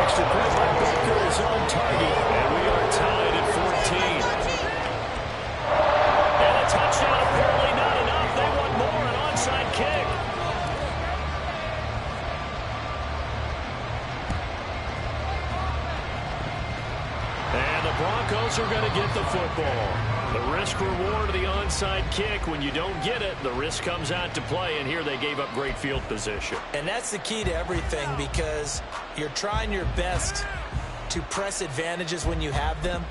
Extra point by Booker is on target, and we are tied at 14. Broncos are going to get the football. The risk reward of the onside kick. When you don't get it, the risk comes out to play, and here they gave up great field position. And that's the key to everything, because you're trying your best to press advantages when you have them,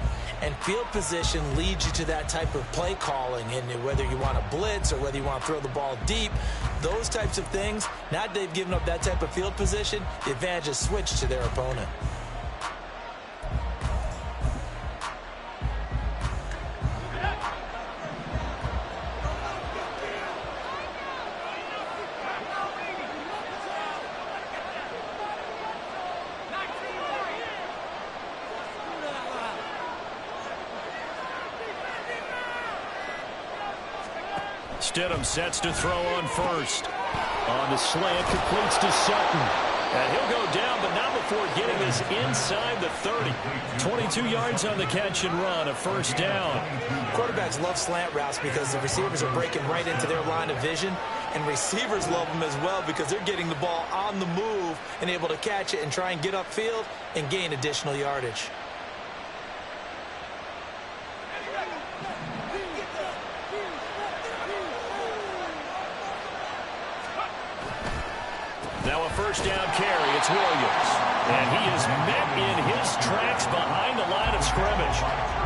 and field position leads you to that type of play calling. And whether you want to blitz or whether you want to throw the ball deep, those types of things, now that they've given up that type of field position, the advantage is switched to their opponent. Stidham sets to throw on first. On the slant, completes to Sutton. And he'll go down, but not before getting this inside the 30. 22 yards on the catch and run, a first down. Quarterbacks love slant routes because the receivers are breaking right into their line of vision, and receivers love them as well because they're getting the ball on the move and able to catch it and try and get upfield and gain additional yardage. Now a first down carry. It's Williams. And he is met in his tracks behind the line of scrimmage.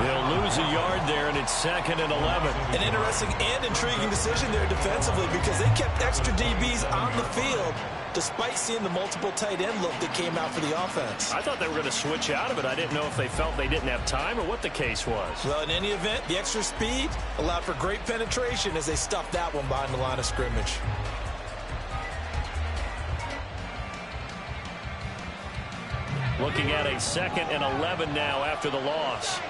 They'll lose a yard there, and it's 2nd and 11. An interesting and intriguing decision there defensively because they kept extra DBs on the field despite seeing the multiple tight end look that came out for the offense. I thought they were going to switch out of it. I didn't know if they felt they didn't have time or what the case was. Well, in any event, the extra speed allowed for great penetration as they stuffed that one behind the line of scrimmage. Looking at a 2nd and 11 now after the loss.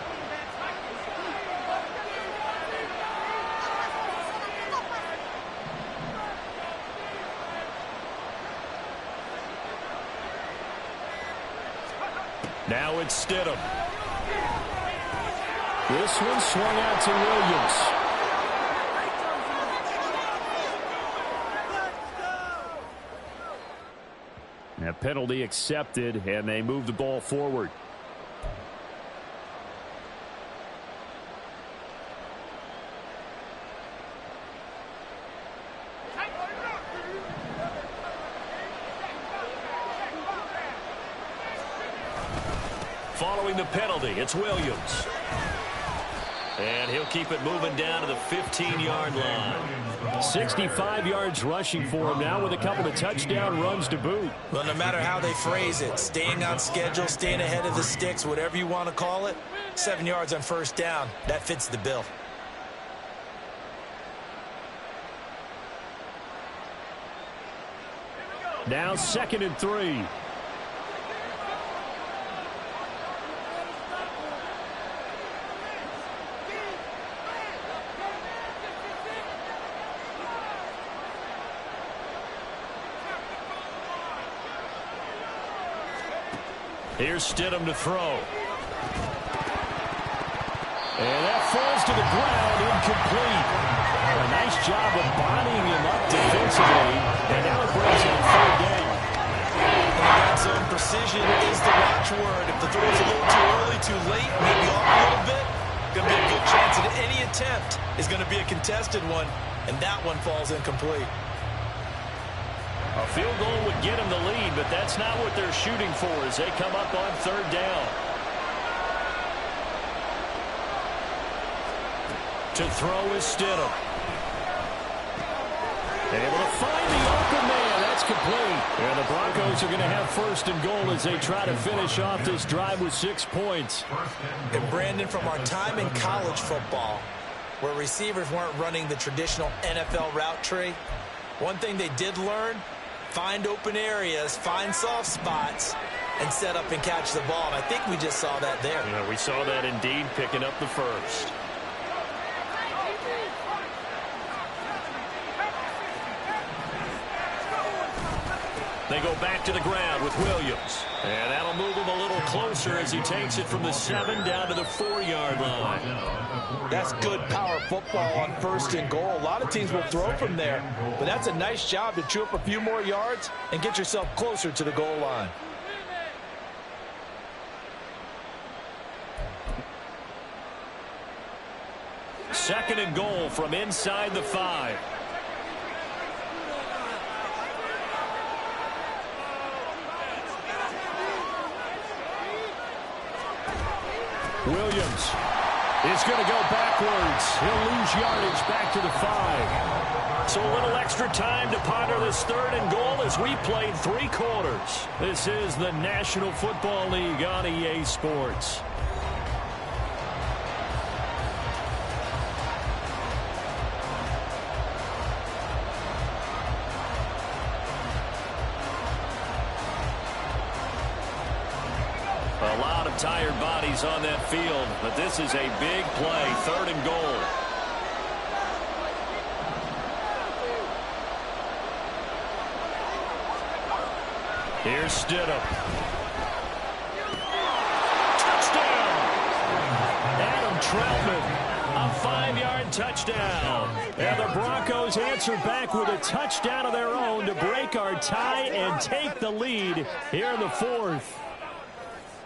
Now it's Stidham. This one swung out to Williams. A penalty accepted, and they move the ball forward. Following the penalty, it's Williams. And he'll keep it moving down to the 15-yard line. 65 yards rushing for him now with a couple of touchdown runs to boot. Well, no matter how they phrase it, staying on schedule, staying ahead of the sticks, whatever you want to call it, 7 yards on first down, that fits the bill. Now 2nd and 3. Here's Stidham to throw. And that falls to the ground, incomplete. A nice job of bodying him up defensively. And now it brings in 3rd down. And the red zone precision is the watchword. If the throw's a little too early, too late, maybe off a little bit, going to be a good chance that any attempt is going to be a contested one, and that one falls incomplete. A field goal would get them the lead, but that's not what they're shooting for as they come up on 3rd down. To throw is Stidham. Able to find the open man. That's complete. And the Broncos are going to have 1st and goal as they try to finish off this drive with 6 points. And Brandon, from our time in college football, where receivers weren't running the traditional NFL route tree, one thing they did learn, find open areas, find soft spots, and set up and catch the ball. And I think we just saw that there. Yeah, we saw that indeed, picking up the first. They go back to the ground with Williams. And that'll move him a little closer as he takes it from the 7 down to the 4-yard line. That's good power football on 1st and goal. A lot of teams will throw from there, but that's a nice job to chew up a few more yards and get yourself closer to the goal line. second and goal from inside the 5. Williams is going to go backwards. He'll lose yardage back to the 5. So a little extra time to ponder this third and goal as we played 3 quarters. This is the National Football League on EA Sports. A lot of tired bodies on that field, but this is a big play, third and goal. Here's Stidham. Touchdown! Adam Troutman, a 5-yard touchdown. And the Broncos answer back with a touchdown of their own to break our tie and take the lead here in the 4th.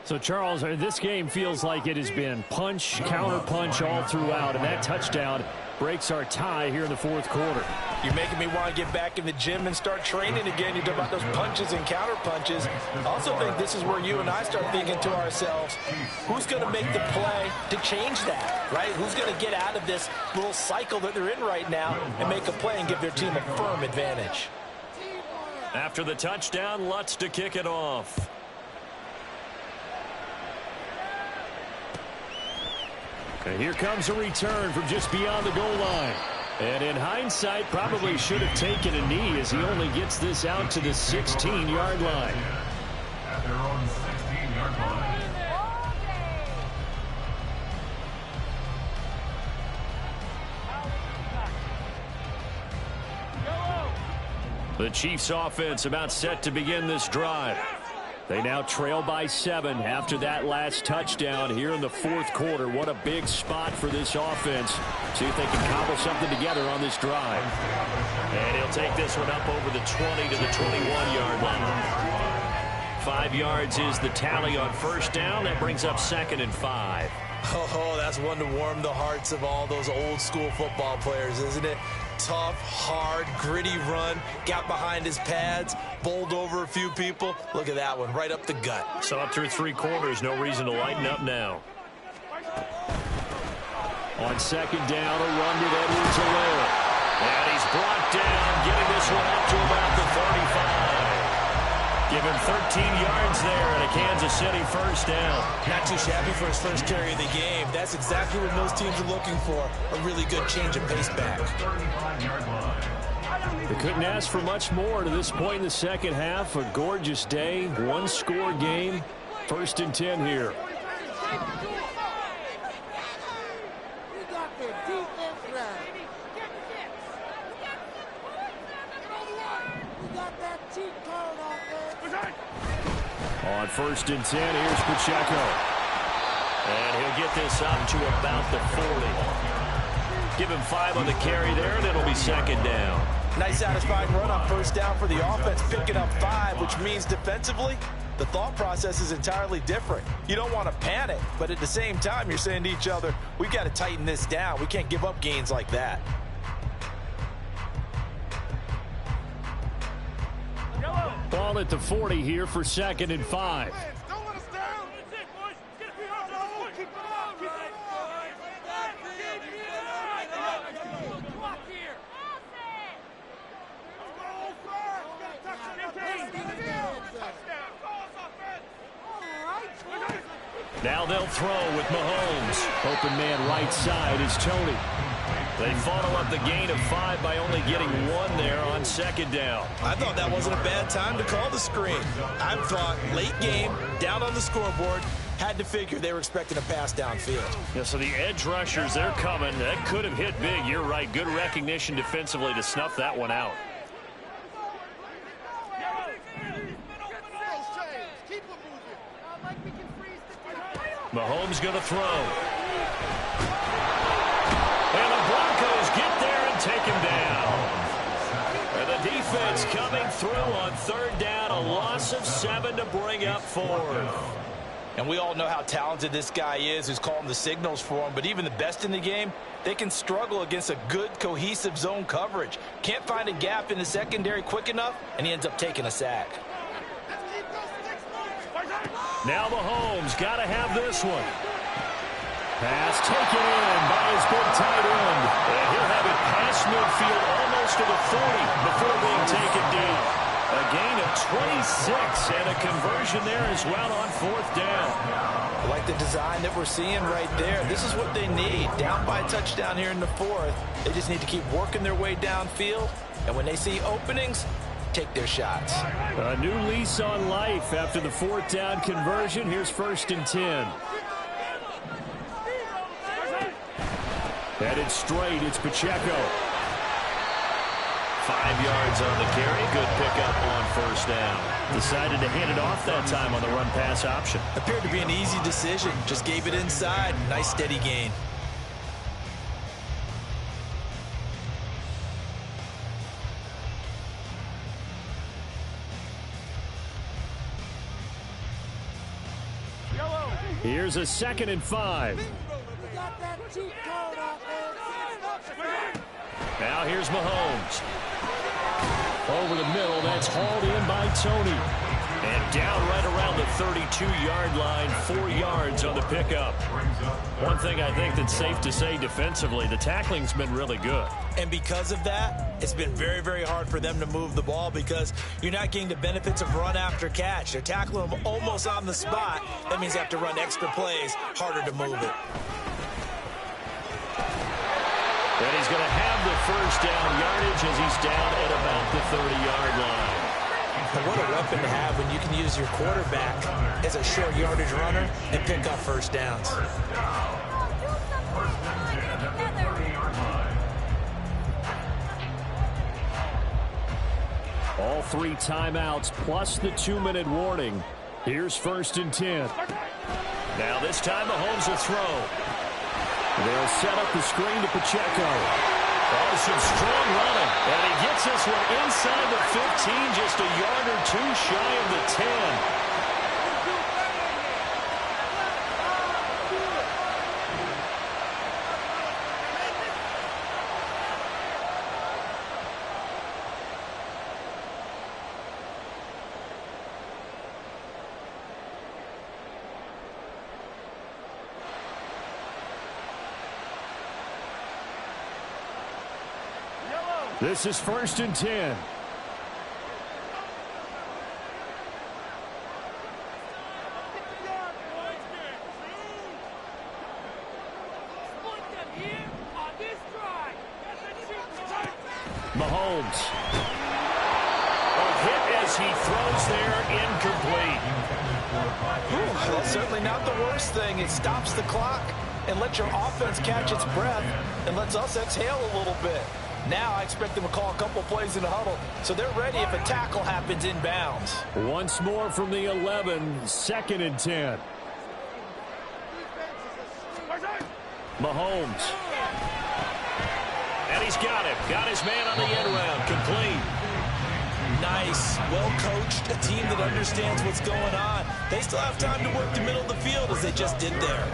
So, Charles, this game feels like it has been punch, counter-punch all throughout, and that touchdown breaks our tie here in the 4th quarter. You're making me want to get back in the gym and start training again. You talk about those punches and counter-punches. I also think this is where you and I start thinking to ourselves, who's going to make the play to change that, right? Who's going to get out of this little cycle that they're in right now and make a play and give their team a firm advantage? After the touchdown, Lutz to kick it off. And here comes a return from just beyond the goal line. And in hindsight, probably should have taken a knee as he only gets this out to the 16-yard line. At their own 16-yard line. The Chiefs offense about set to begin this drive. They now trail by 7 after that last touchdown here in the 4th quarter. What a big spot for this offense. See if they can cobble something together on this drive. And he'll take this one up over the 20 to the 21-yard line. 5 yards is the tally on first down. That brings up 2nd and 5. Oh, that's one to warm the hearts of all those old-school football players, isn't it? Tough, hard, gritty run, got behind his pads, bowled over a few people. Look at that one, right up the gut. So up through 3 quarters, no reason to lighten up now. On 2nd down, a run with Edwards-Helaire. And he's brought down, getting this one up to about the 35. Give him 13 yards there and a Kansas City first down. Not too shabby for his first carry of the game. That's exactly what most teams are looking for, a really good change of pace back. They couldn't ask for much more to this point in the second half. A gorgeous day, 1-score game, 1st and 10 here. On 1st and 10, here's Pacheco. And he'll get this up to about the 40. Give him 5 on the carry there, and it'll be 2nd down. Nice satisfying run on first down for the offense, picking up 5, which means defensively, the thought process is entirely different. You don't want to panic, but at the same time, you're saying to each other, we've got to tighten this down. We can't give up gains like that. Ball at the 40 here for 2nd and 5. Don't let us down. That's it, boys. Get a few yards on the point. Keep it on. Keep it on. Clock here. Now they'll throw with Mahomes. Open man right side is Tony. They follow up the gain of 5 by only getting 1 there on 2nd down. I thought that wasn't a bad time to call the screen. I thought late game, down on the scoreboard, had to figure they were expecting a pass downfield. Yeah, so the edge rushers, they're coming. That could have hit big. You're right. Good recognition defensively to snuff that one out. Mahomes going to throw. And the Broncos get there and take him down. And the defense coming through on 3rd down. A loss of 7 to bring up 4th. And we all know how talented this guy is who's calling the signals for him. But even the best in the game, they can struggle against a good, cohesive zone coverage. Can't find a gap in the secondary quick enough, and he ends up taking a sack. Now Mahomes got to have this one. Pass taken in by his big tight end. And he'll have it past midfield almost to the 40 before being taken down. A gain of 26 and a conversion there as well on 4th down. I like the design that we're seeing right there. This is what they need. Down by a touchdown here in the 4th. They just need to keep working their way downfield. And when they see openings, take their shots. A new lease on life after the 4th down conversion. Here's 1st and 10. Headed straight, it's Pacheco. 5 yards on the carry. Good pickup on 1st down. Decided to hand it off that time on the run-pass option. Appeared to be an easy decision. Just gave it inside. Nice steady gain. Here's a 2nd and 5. Now here's Mahomes. Over the middle, that's hauled in by Tony. And down right around the 32-yard line, 4 yards on the pickup. One thing I think that's safe to say defensively, the tackling's been really good. And because of that, it's been very, very hard for them to move the ball because you're not getting the benefits of run after catch. They're tackling them almost on the spot. That means they have to run extra plays, harder to move it. And he's going to have the 1st down yardage as he's down at about the 30-yard line. And what a weapon to have when you can use your quarterback as a short yardage runner and pick up 1st downs. All 3 timeouts plus the 2-minute warning. Here's 1st and 10. Now this time Mahomes will throw. They'll set up the screen to Pacheco. Oh, some strong running. And he gets this one inside the 15, just a yard or 2 shy of the 10. This is 1st and 10. Mahomes. A hit as he throws there, incomplete. Well, certainly not the worst thing. It stops the clock and lets your offense catch its breath and lets us exhale a little bit. Now I expect them to call a couple plays in the huddle, so they're ready if a tackle happens inbounds. Once more from the 11, 2nd and 10. Mahomes. And he's got him. Got his man on the end round. Complete. Nice. Well coached. A team that understands what's going on. They still have time to work the middle of the field as they just did there.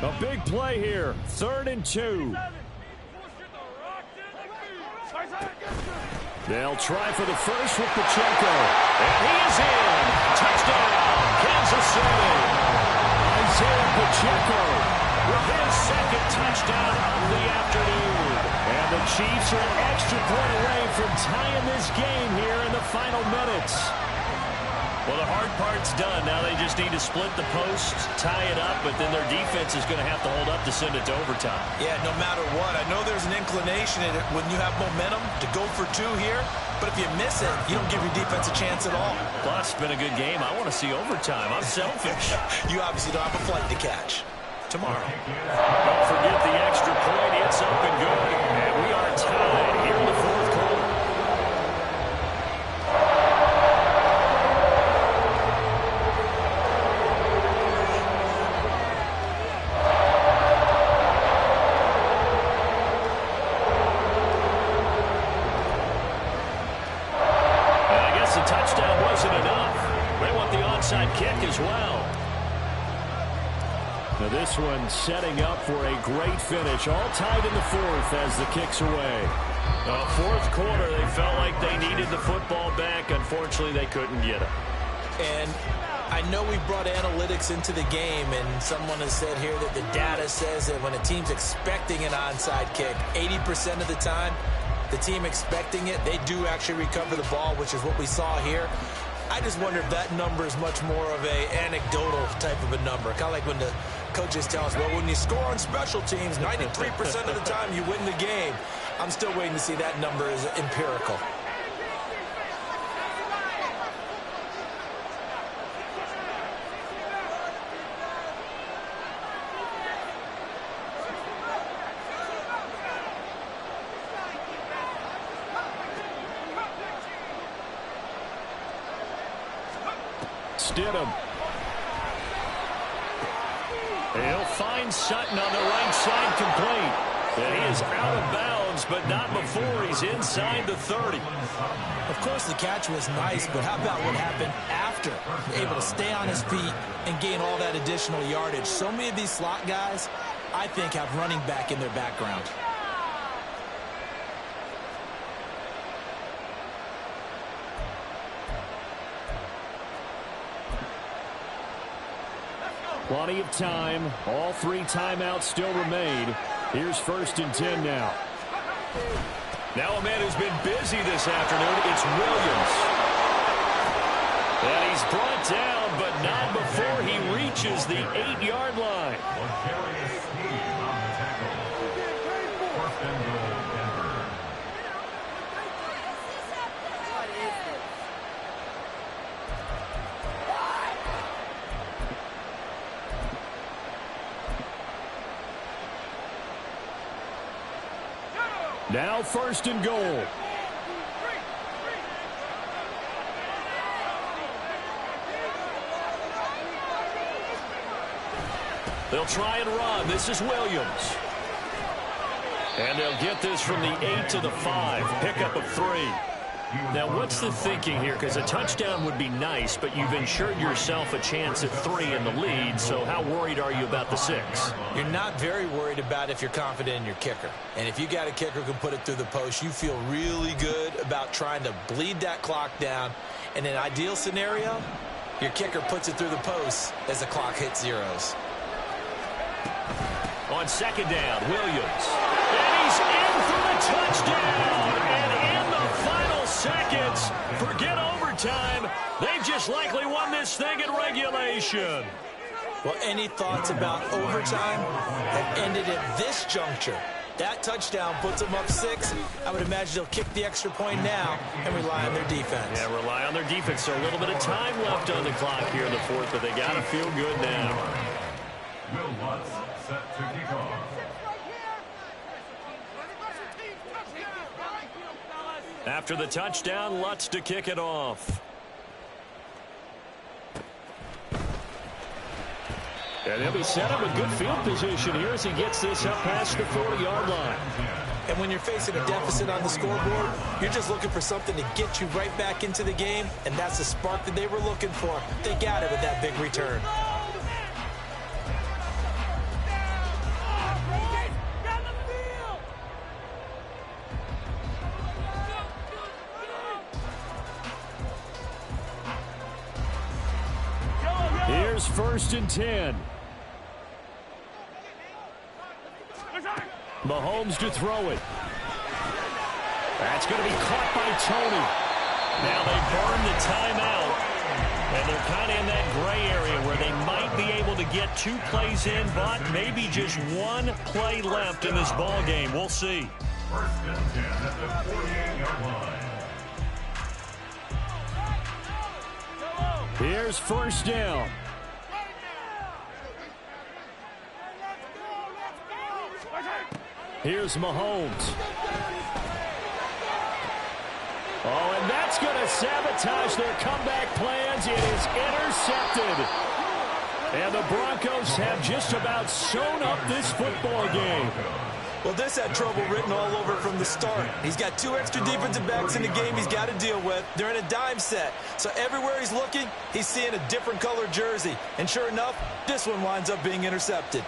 A big play here. 3rd and 2. They'll try for the first with Pacheco. And he is in. Touchdown, Kansas City. Isaiah Pacheco with his 2nd touchdown of the afternoon. And the Chiefs are an extra point away from tying this game here in the final minutes. Well, the hard part's done. Now they just need to split the post, tie it up, but then their defense is going to have to hold up to send it to overtime. Yeah, no matter what. I know there's an inclination in it when you have momentum to go for 2 here, but if you miss it, you don't give your defense a chance at all. Plus, it's been a good game. I want to see overtime. I'm selfish. You obviously don't have a flight to catch. Tomorrow. Don't forget the extra point. It's up and good. And we are tied here in the 4th quarter. Now this one setting up for a great finish. All tied in the fourth as the kick's away. Fourth quarter, they felt like they needed the football back. Unfortunately, they couldn't get it. And I know we brought analytics into the game, and someone has said here that the data says that when a team's expecting an onside kick, 80% of the time, the team expecting it, they do actually recover the ball, which is what we saw here. I just wonder if that number is much more of a anecdotal type of a number. Kind of like when the coaches tell us, well, when you score on special teams, 93% of the time you win the game. I'm still waiting to see that number is empirical. Stidham. He'll find Sutton on the right side complete. And he is out of bounds, but not before he's inside the 30. Of course, the catch was nice, but how about what happened after? Able to stay on his feet and gain all that additional yardage. So many of these slot guys, I think, have running back in their background. Plenty of time. All 3 timeouts still remain. Here's 1st and 10 now. Now a man who's been busy this afternoon, it's Williams. And he's brought down, but not before he reaches the 8-yard line. Now 1st and goal. They'll try and run. This is Williams. And they'll get this from the 8 to the 5. Pickup of 3. Now, what's the thinking here? Because a touchdown would be nice, but you've ensured yourself a chance at 3 in the lead, so how worried are you about the 6? You're not very worried about if you're confident in your kicker. And if you got a kicker who can put it through the post, you feel really good about trying to bleed that clock down. In an ideal scenario, your kicker puts it through the post as the clock hits zeros. On 2nd down, Williams. And he's in for the touchdown. And in the final seconds, forget overtime. They've just likely won this thing in regulation. Well, any thoughts about overtime have ended at this juncture. That touchdown puts them up 6. I would imagine they'll kick the extra point now and rely on their defense. Yeah, rely on their defense. So a little bit of time left on the clock here in the 4th, but they got to feel good now. Will Lutz set to kick off. After the touchdown, Lutz to kick it off. And he'll be set up with good field position here as he gets this up past the 40-yard line. And when you're facing a deficit on the scoreboard, you're just looking for something to get you right back into the game, and that's the spark that they were looking for. They got it with that big return. Here's 1st and 10. Mahomes to throw it. That's going to be caught by Tony. Now they burn the timeout, and they're kind of in that gray area where they might be able to get 2 plays in, but maybe just 1 play left in this ball game. We'll see. 1st and 10 at the 48-yard line. Here's 1st down. Here's Mahomes. Oh, and that's going to sabotage their comeback plans. It is intercepted. And the Broncos have just about sewn up this football game. Well, this had trouble written all over from the start. He's got 2 extra defensive backs in the game he's got to deal with. They're in a dime set. So everywhere he's looking, he's seeing a different color jersey. And sure enough, this one winds up being intercepted.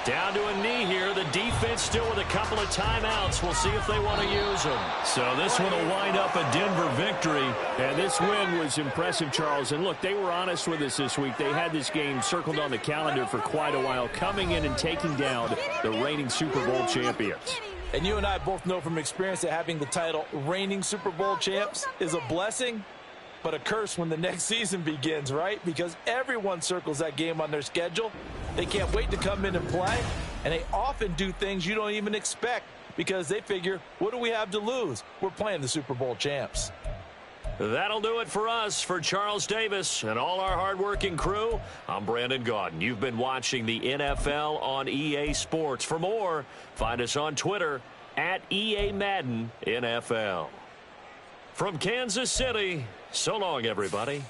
Down to a knee here. The defense still with a couple of timeouts. We'll see if they want to use them. So this one will wind up a Denver victory. And this win was impressive, Charles. And look, they were honest with us this week. They had this game circled on the calendar for quite a while, coming in and taking down the reigning Super Bowl champions. And you and I both know from experience that having the title reigning Super Bowl champs is a blessing, but a curse when the next season begins, right? Because everyone circles that game on their schedule. They can't wait to come in and play, and they often do things you don't even expect because they figure, what do we have to lose? We're playing the Super Bowl champs. That'll do it for us. For Charles Davis and all our hardworking crew, I'm Brandon Gaudin. You've been watching the NFL on EA Sports. For more, find us on Twitter at EA Madden NFL. From Kansas City, so long, everybody.